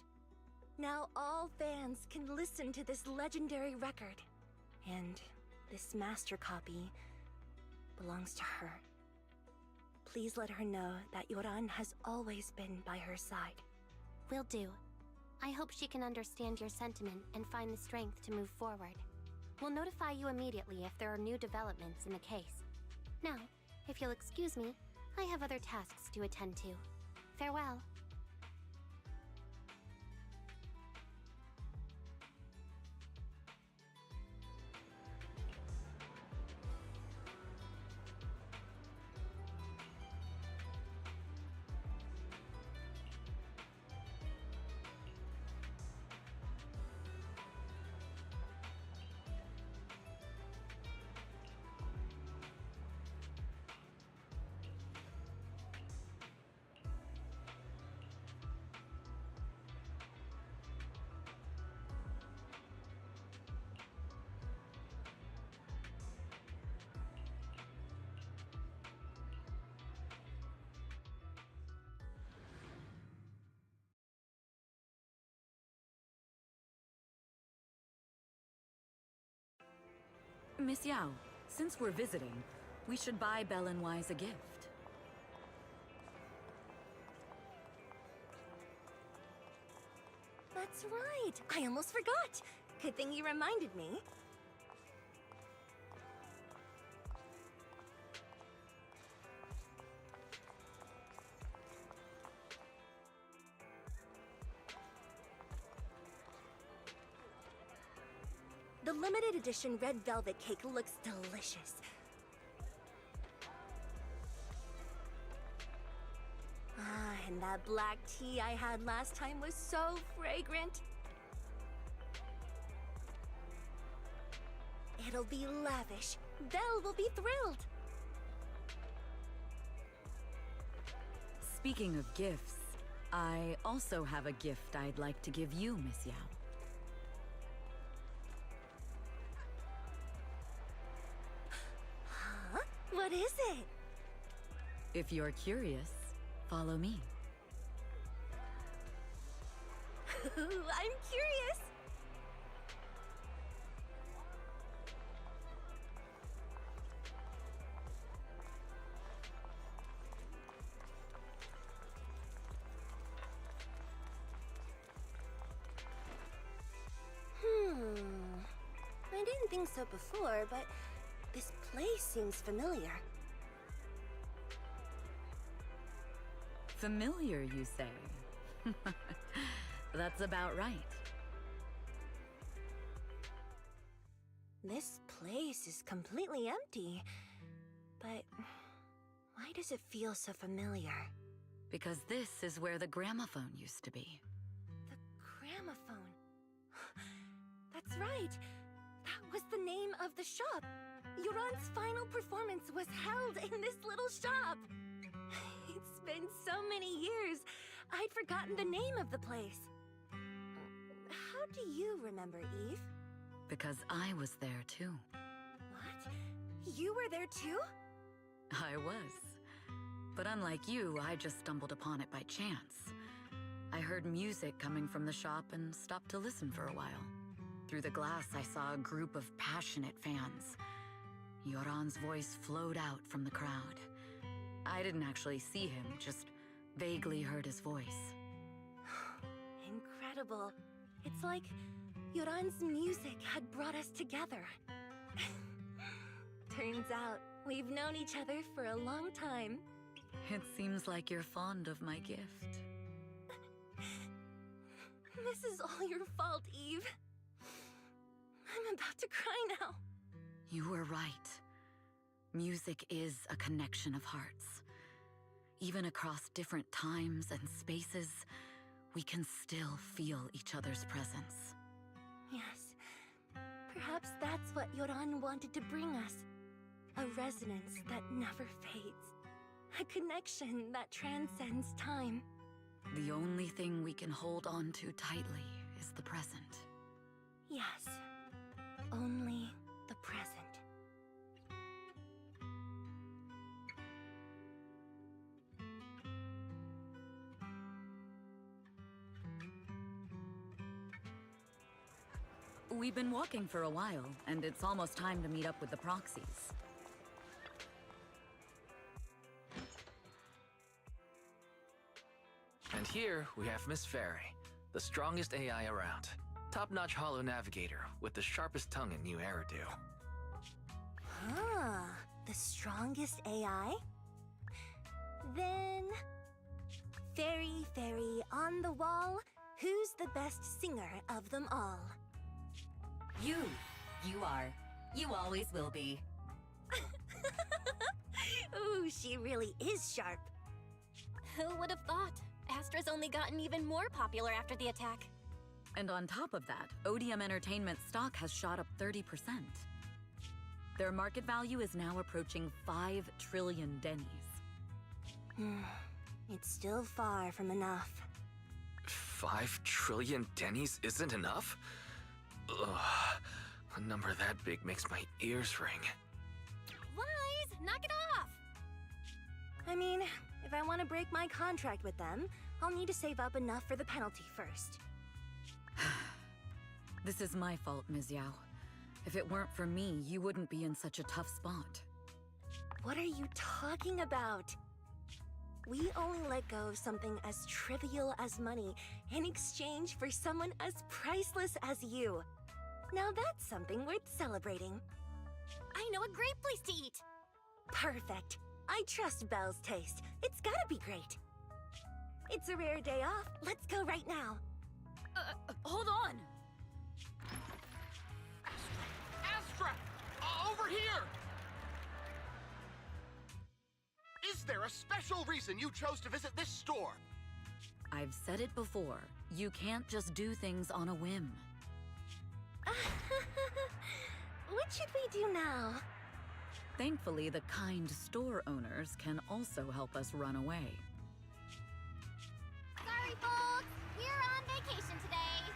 Now all fans can listen to this legendary record. And this master copy belongs to her. Please let her know that Yoran has always been by her side. Will do. I hope she can understand your sentiment and find the strength to move forward. We'll notify you immediately if there are new developments in the case. Now, if you'll excuse me, I have other tasks to attend to. Farewell. Miss Yao, since we're visiting, we should buy Belle and Wise a gift. That's right! I almost forgot! Good thing you reminded me. The limited edition red velvet cake looks delicious. Ah, and that black tea I had last time was so fragrant. It'll be lavish. Belle will be thrilled. Speaking of gifts, I also have a gift I'd like to give you, Miss Yao. Huh? What is it? If you're curious, follow me. I'm curious. I didn't think so before, but this place seems familiar. Familiar, you say? That's about right. This place is completely empty. But why does it feel so familiar? Because this is where the gramophone used to be. The gramophone. That's right. That was the name of the shop. Yoran's final performance was held in this little shop. It's been so many years, I'd forgotten the name of the place. How do you remember, Eve? Because I was there too. What? You were there too? I was. But unlike you, I just stumbled upon it by chance. I heard music coming from the shop and stopped to listen for a while. Through the glass, I saw a group of passionate fans. Yoran's voice flowed out from the crowd. I didn't actually see him, just vaguely heard his voice. Incredible. It's like Yoran's music had brought us together. Turns out, we've known each other for a long time. It seems like you're fond of my gift. This is all your fault, Eve. I'm about to cry now. You were right. Music is a connection of hearts. Even across different times and spaces, we can still feel each other's presence. Yes. Perhaps that's what Yoran wanted to bring us. A resonance that never fades. A connection that transcends time. The only thing we can hold on to tightly is the present. Yes. Only the present. We've been walking for a while, and it's almost time to meet up with the proxies. And here we have Miss Fairy, the strongest AI around. Top-notch holo navigator with the sharpest tongue in new Eridu. Huh, the strongest AI? Then... Fairy, fairy, on the wall, who's the best singer of them all? You. You are. You always will be. Ooh, she really is sharp. Who would have thought? Astra's only gotten even more popular after the attack. And on top of that, Odium Entertainment stock has shot up 30%. Their market value is now approaching 5 trillion dennies. It's still far from enough. 5 trillion dennies isn't enough? Ugh, a number that big makes my ears ring. Wise, knock it off! I mean, if I want to break my contract with them, I'll need to save up enough for the penalty first. This is my fault, Ms. Yao. If it weren't for me, you wouldn't be in such a tough spot. What are you talking about? We only let go of something as trivial as money in exchange for someone as priceless as you. Now that's something worth celebrating. I know a great place to eat! Perfect. I trust Belle's taste. It's gotta be great. It's a rare day off. Let's go right now. Hold on! Astra! Over here! Is there a special reason you chose to visit this store? I've said it before. You can't just do things on a whim. What should we do now? Thankfully, the kind store owners can also help us run away. Sorry, folks! We're on vacation today!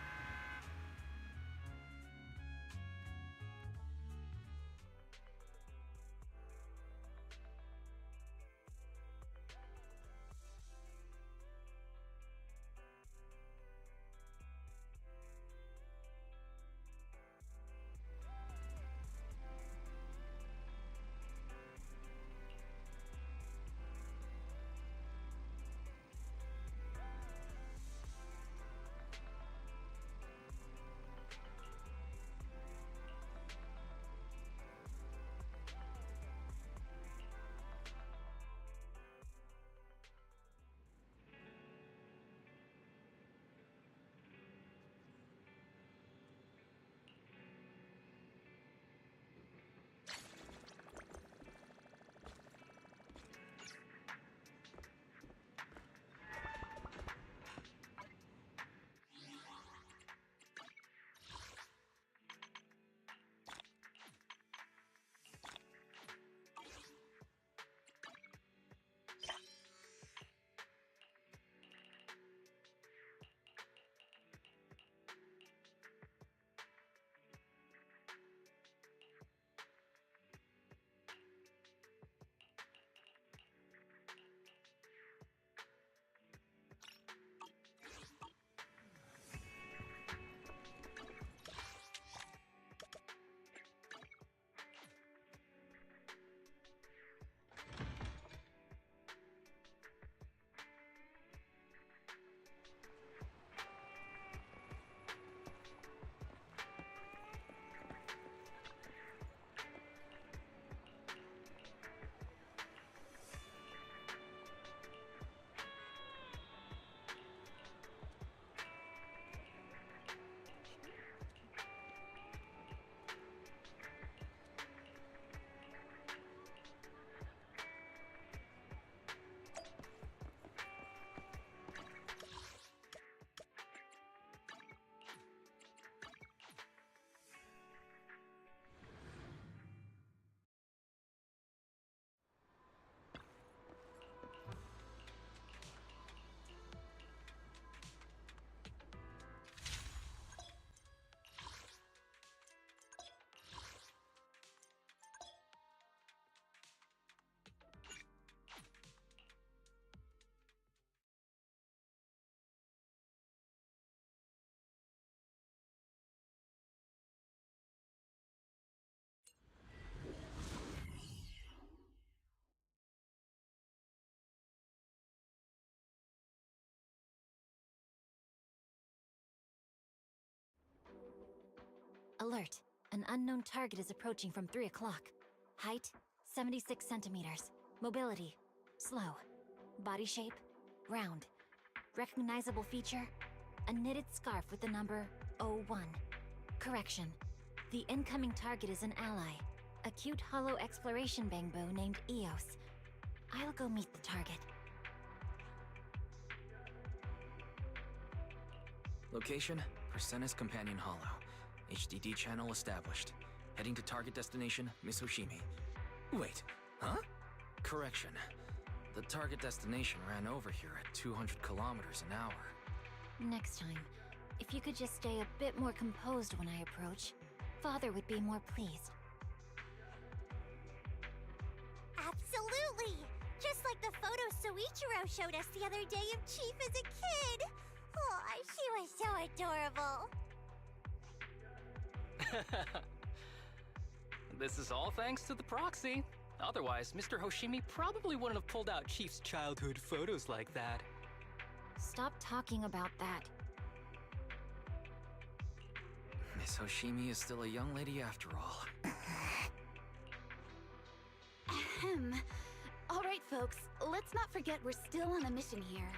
Alert. An unknown target is approaching from 3 o'clock. Height, 76 centimeters. Mobility, slow. Body shape, round. Recognizable feature, a knitted scarf with the number 01. Correction. The incoming target is an ally. A cute hollow exploration bangbo named Eos. I'll go meet the target. Location, Persenis Companion Hollow. HDD channel established. Heading to target destination, Miss Hoshimi. Wait, huh? Correction. The target destination ran over here at 200 kilometers an hour. Next time, if you could just stay a bit more composed when I approach, Father would be more pleased. Absolutely! Just like the photo Soichiro showed us the other day of Chief as a kid! Oh, she was so adorable! This is all thanks to the proxy. Otherwise, Mr. Hoshimi probably wouldn't have pulled out Chief's childhood photos like that. Stop talking about that. Miss Hoshimi is still a young lady after all. Ahem. All right, folks, let's not forget we're still on a mission here.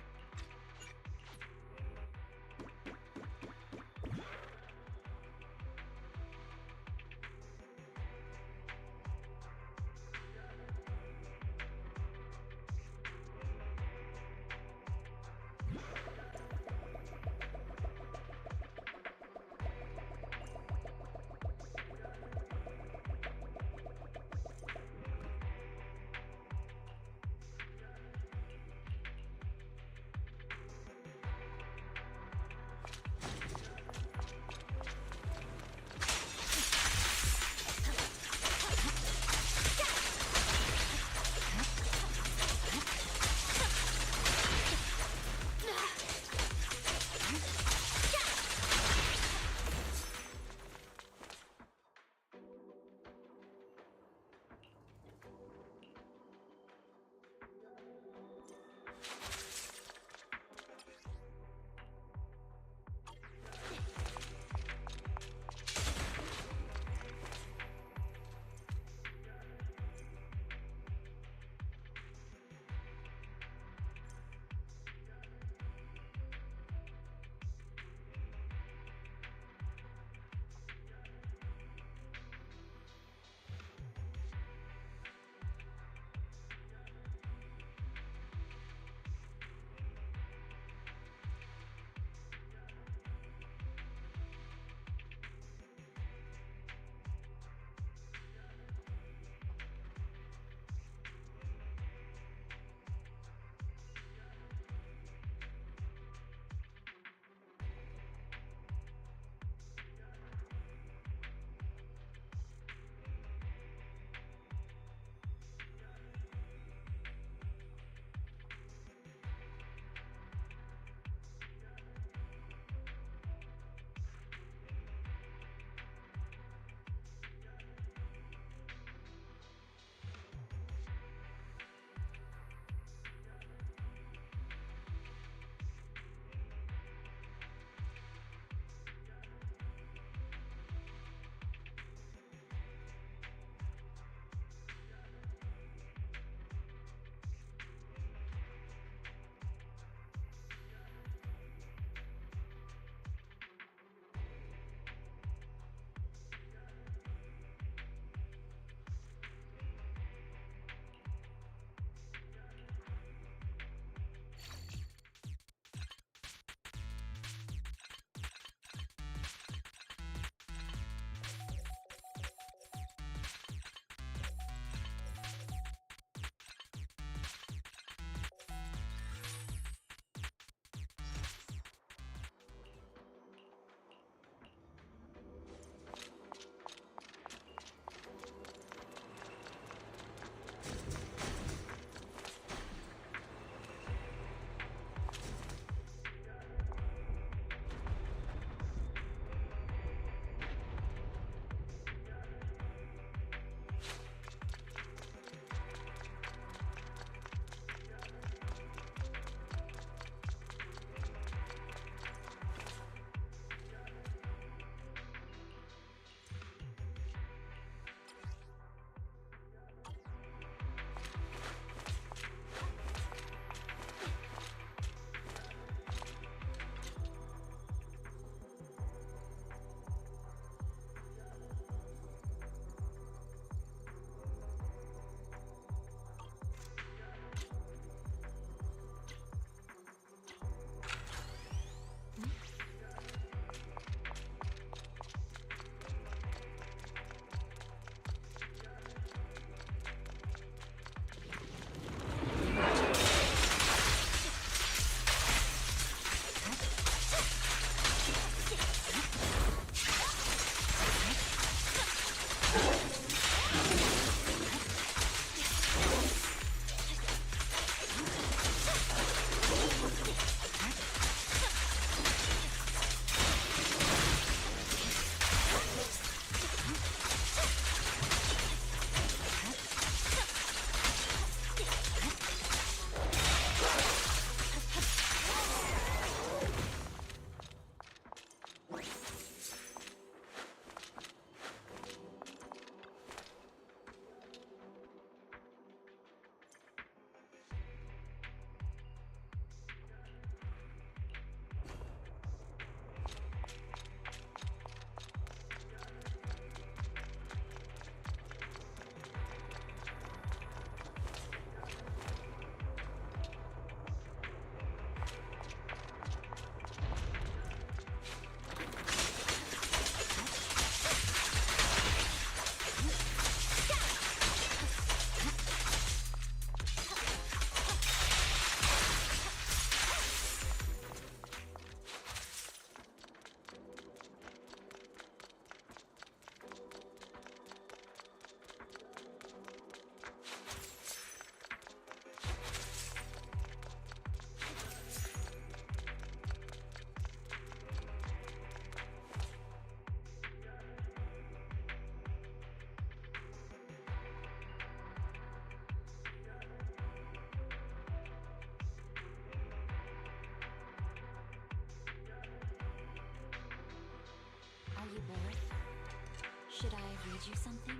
Need you something?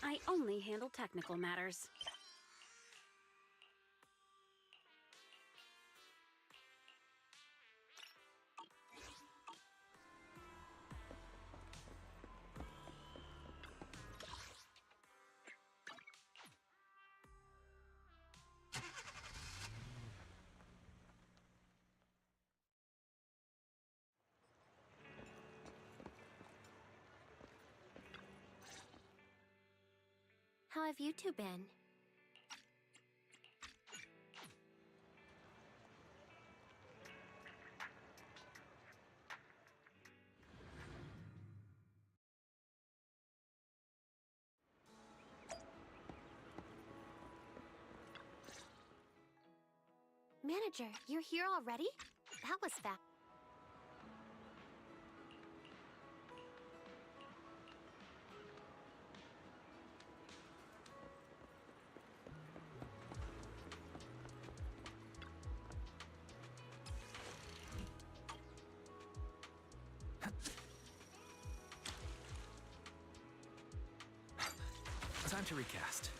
I only handle technical matters. How have you two been? Manager, you're here already? That was fast. Time to recast.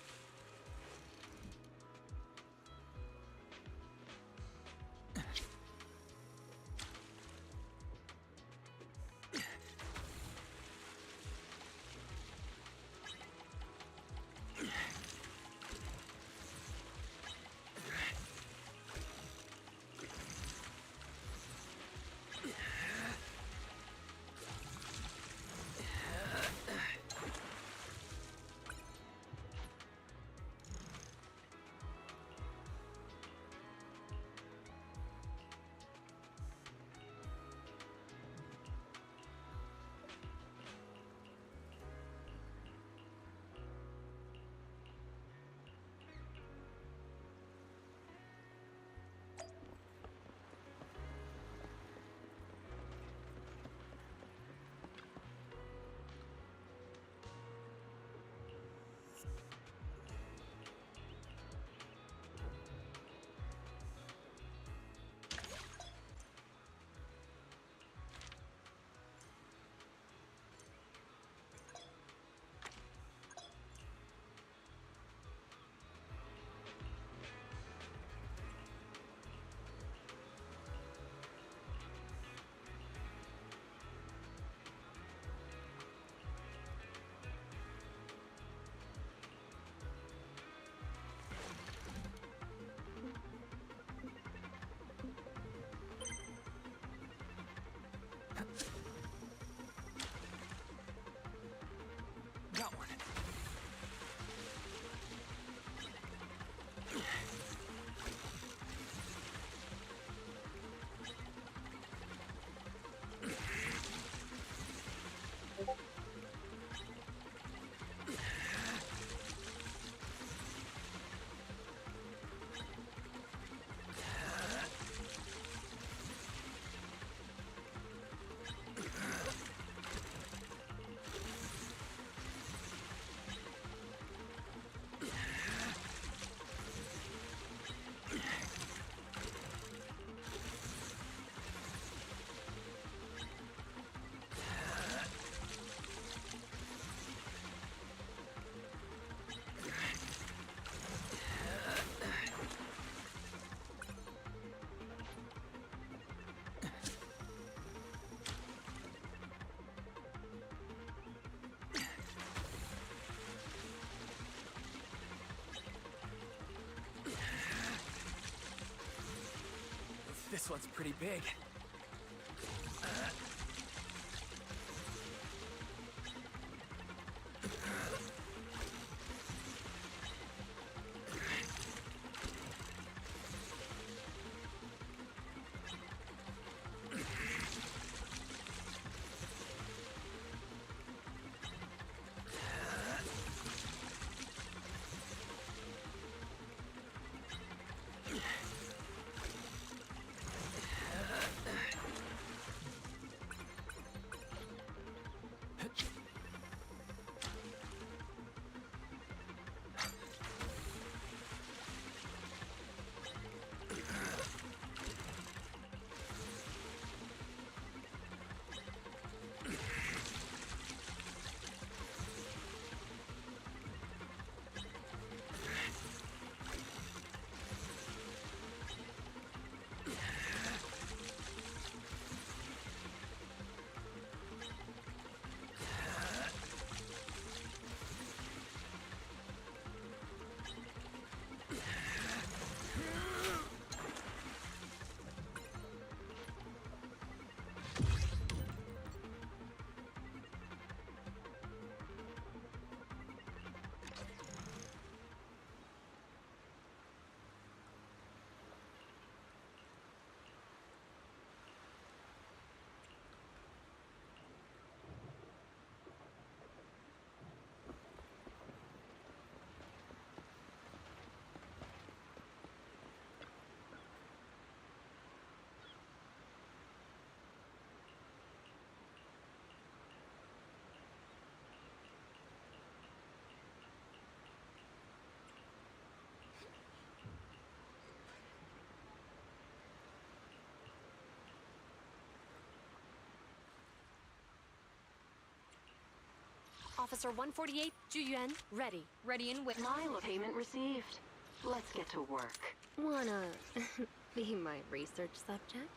This one's pretty big. Officer 148, Juyuan, ready. Ready and wait. Milo payment received. Let's get to work. Wanna be my research subject?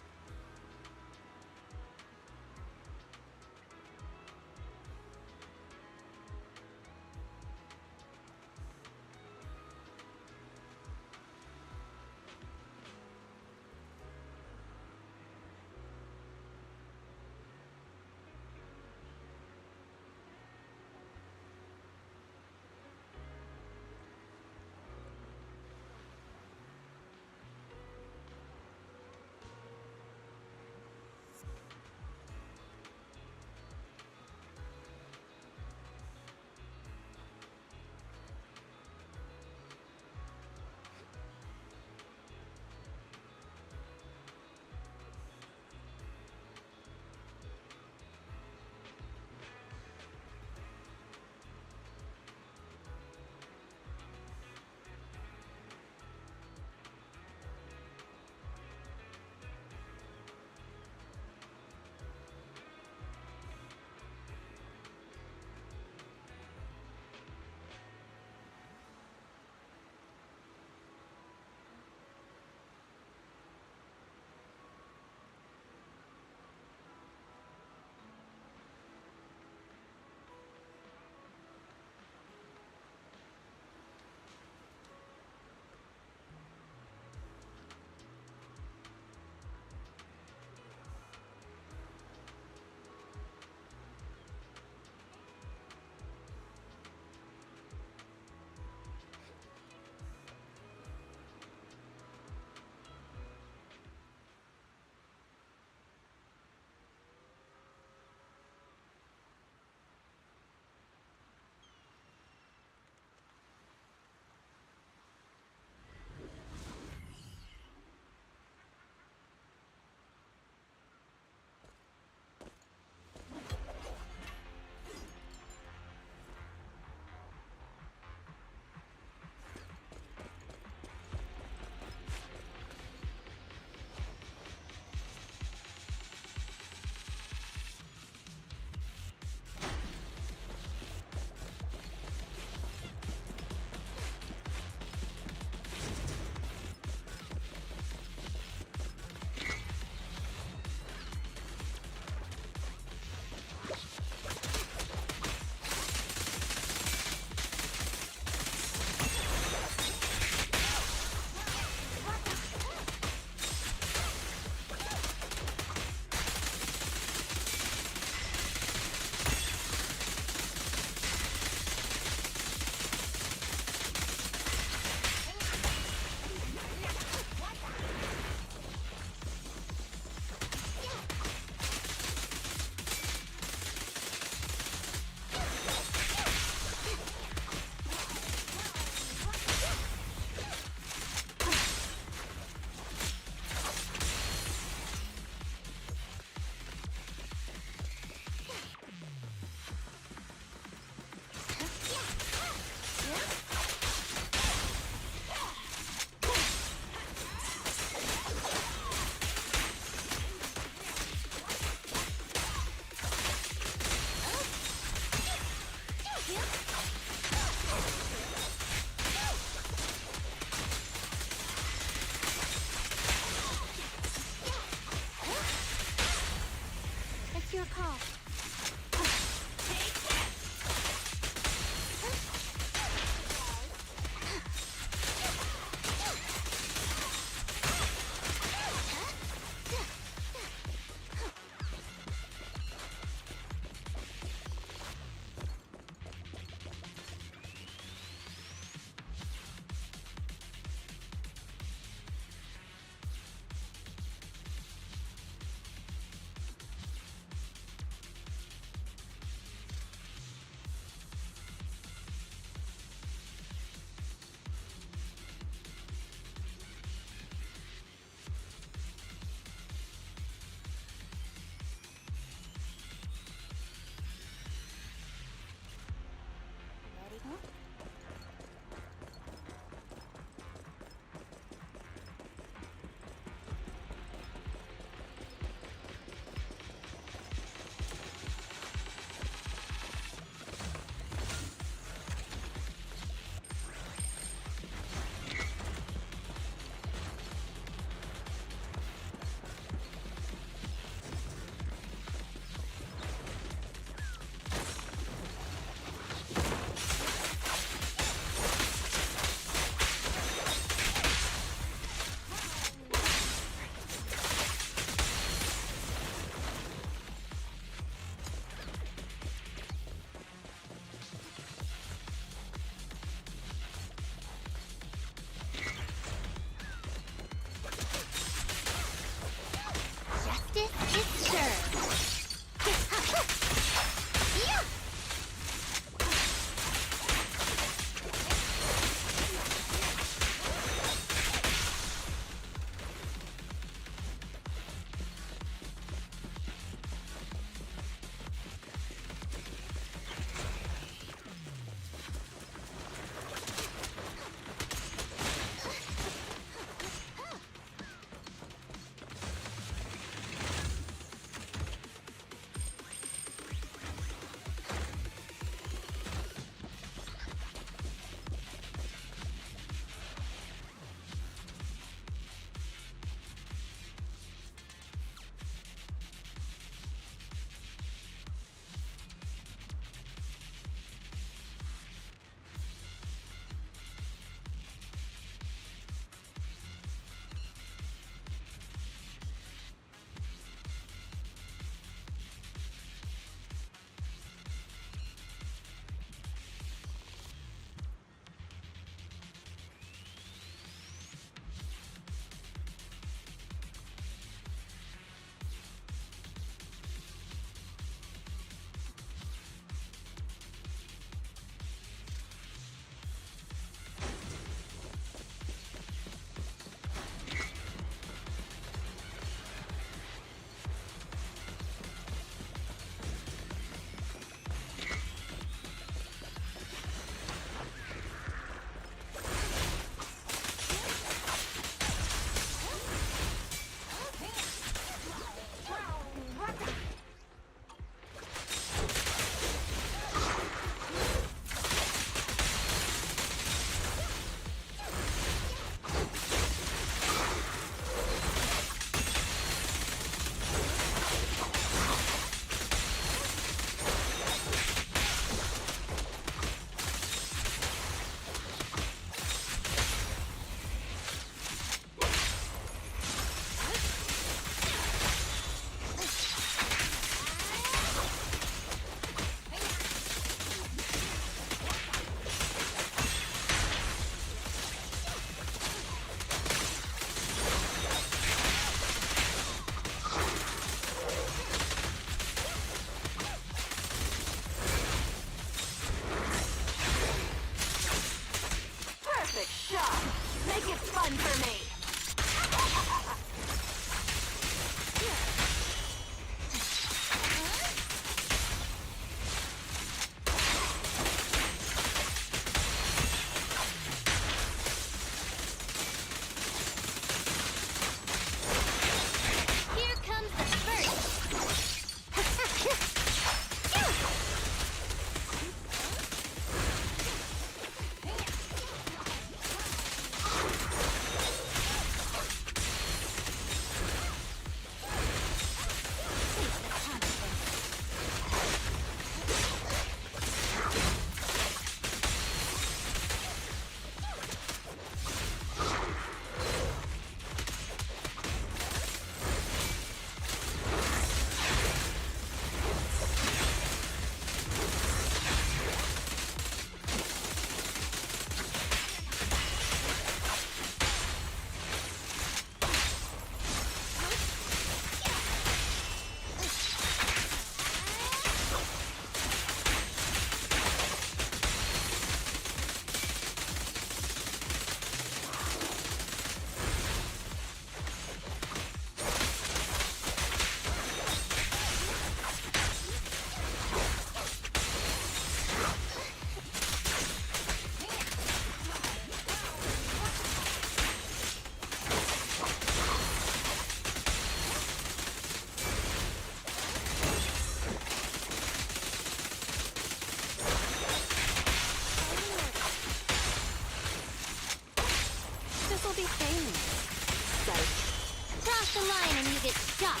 get shot.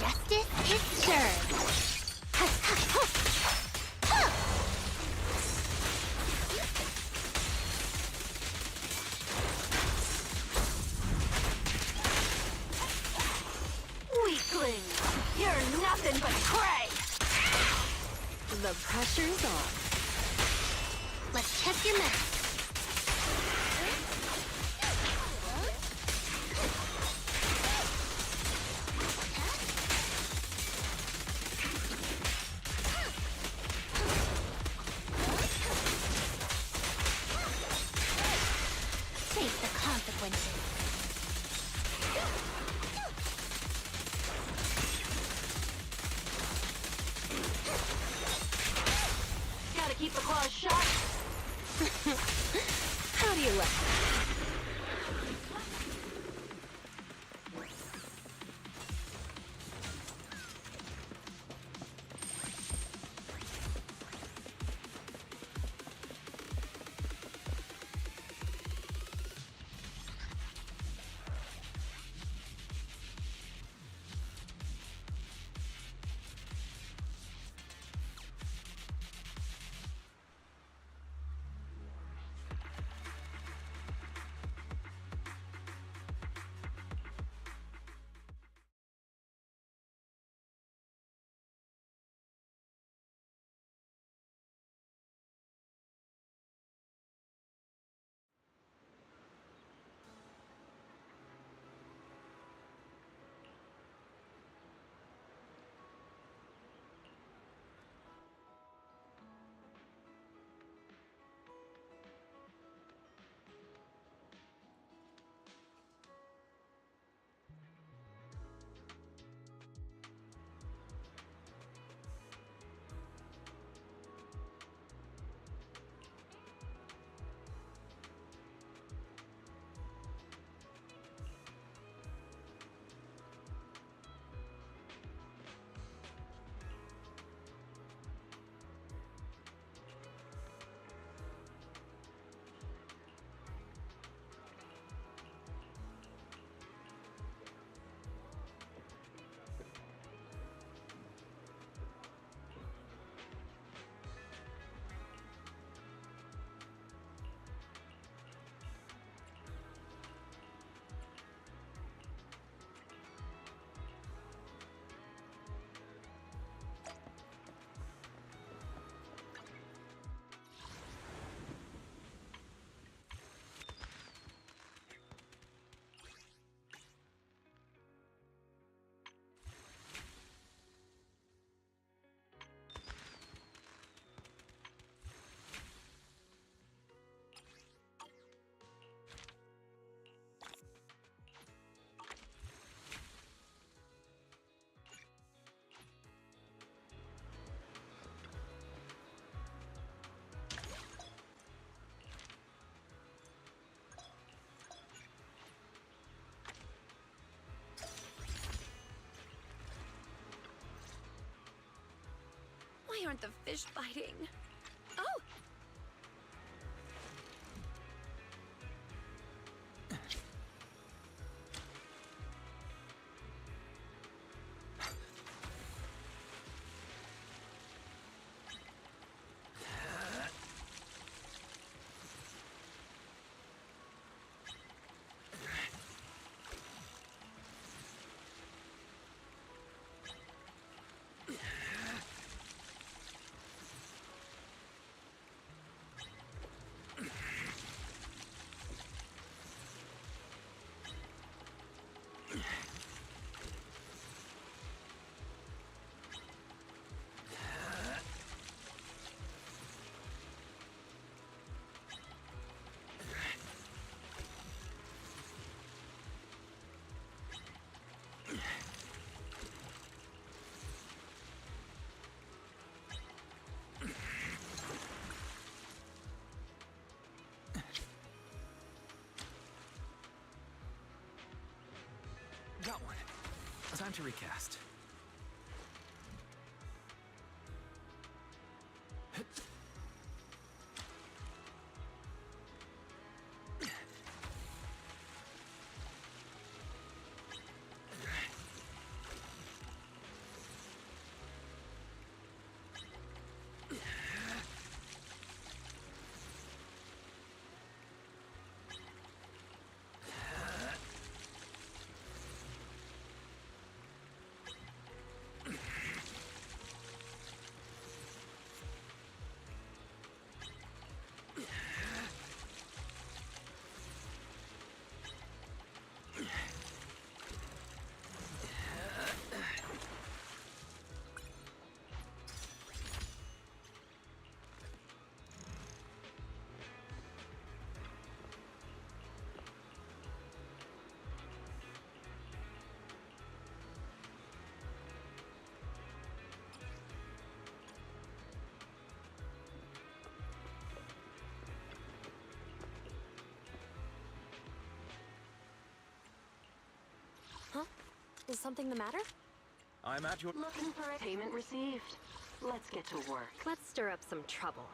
Justice is served. Weakling! You're nothing but prey! The pressure's on. Let's check your math. Face the consequences. Gotta keep the claws sharp. How do you like? Why aren't the fish biting? Oh! Got one. Time to recast. Is something the matter? I'm at your... Looking for a payment received. Let's get to work. Let's stir up some trouble.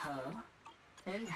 Huh? Hey,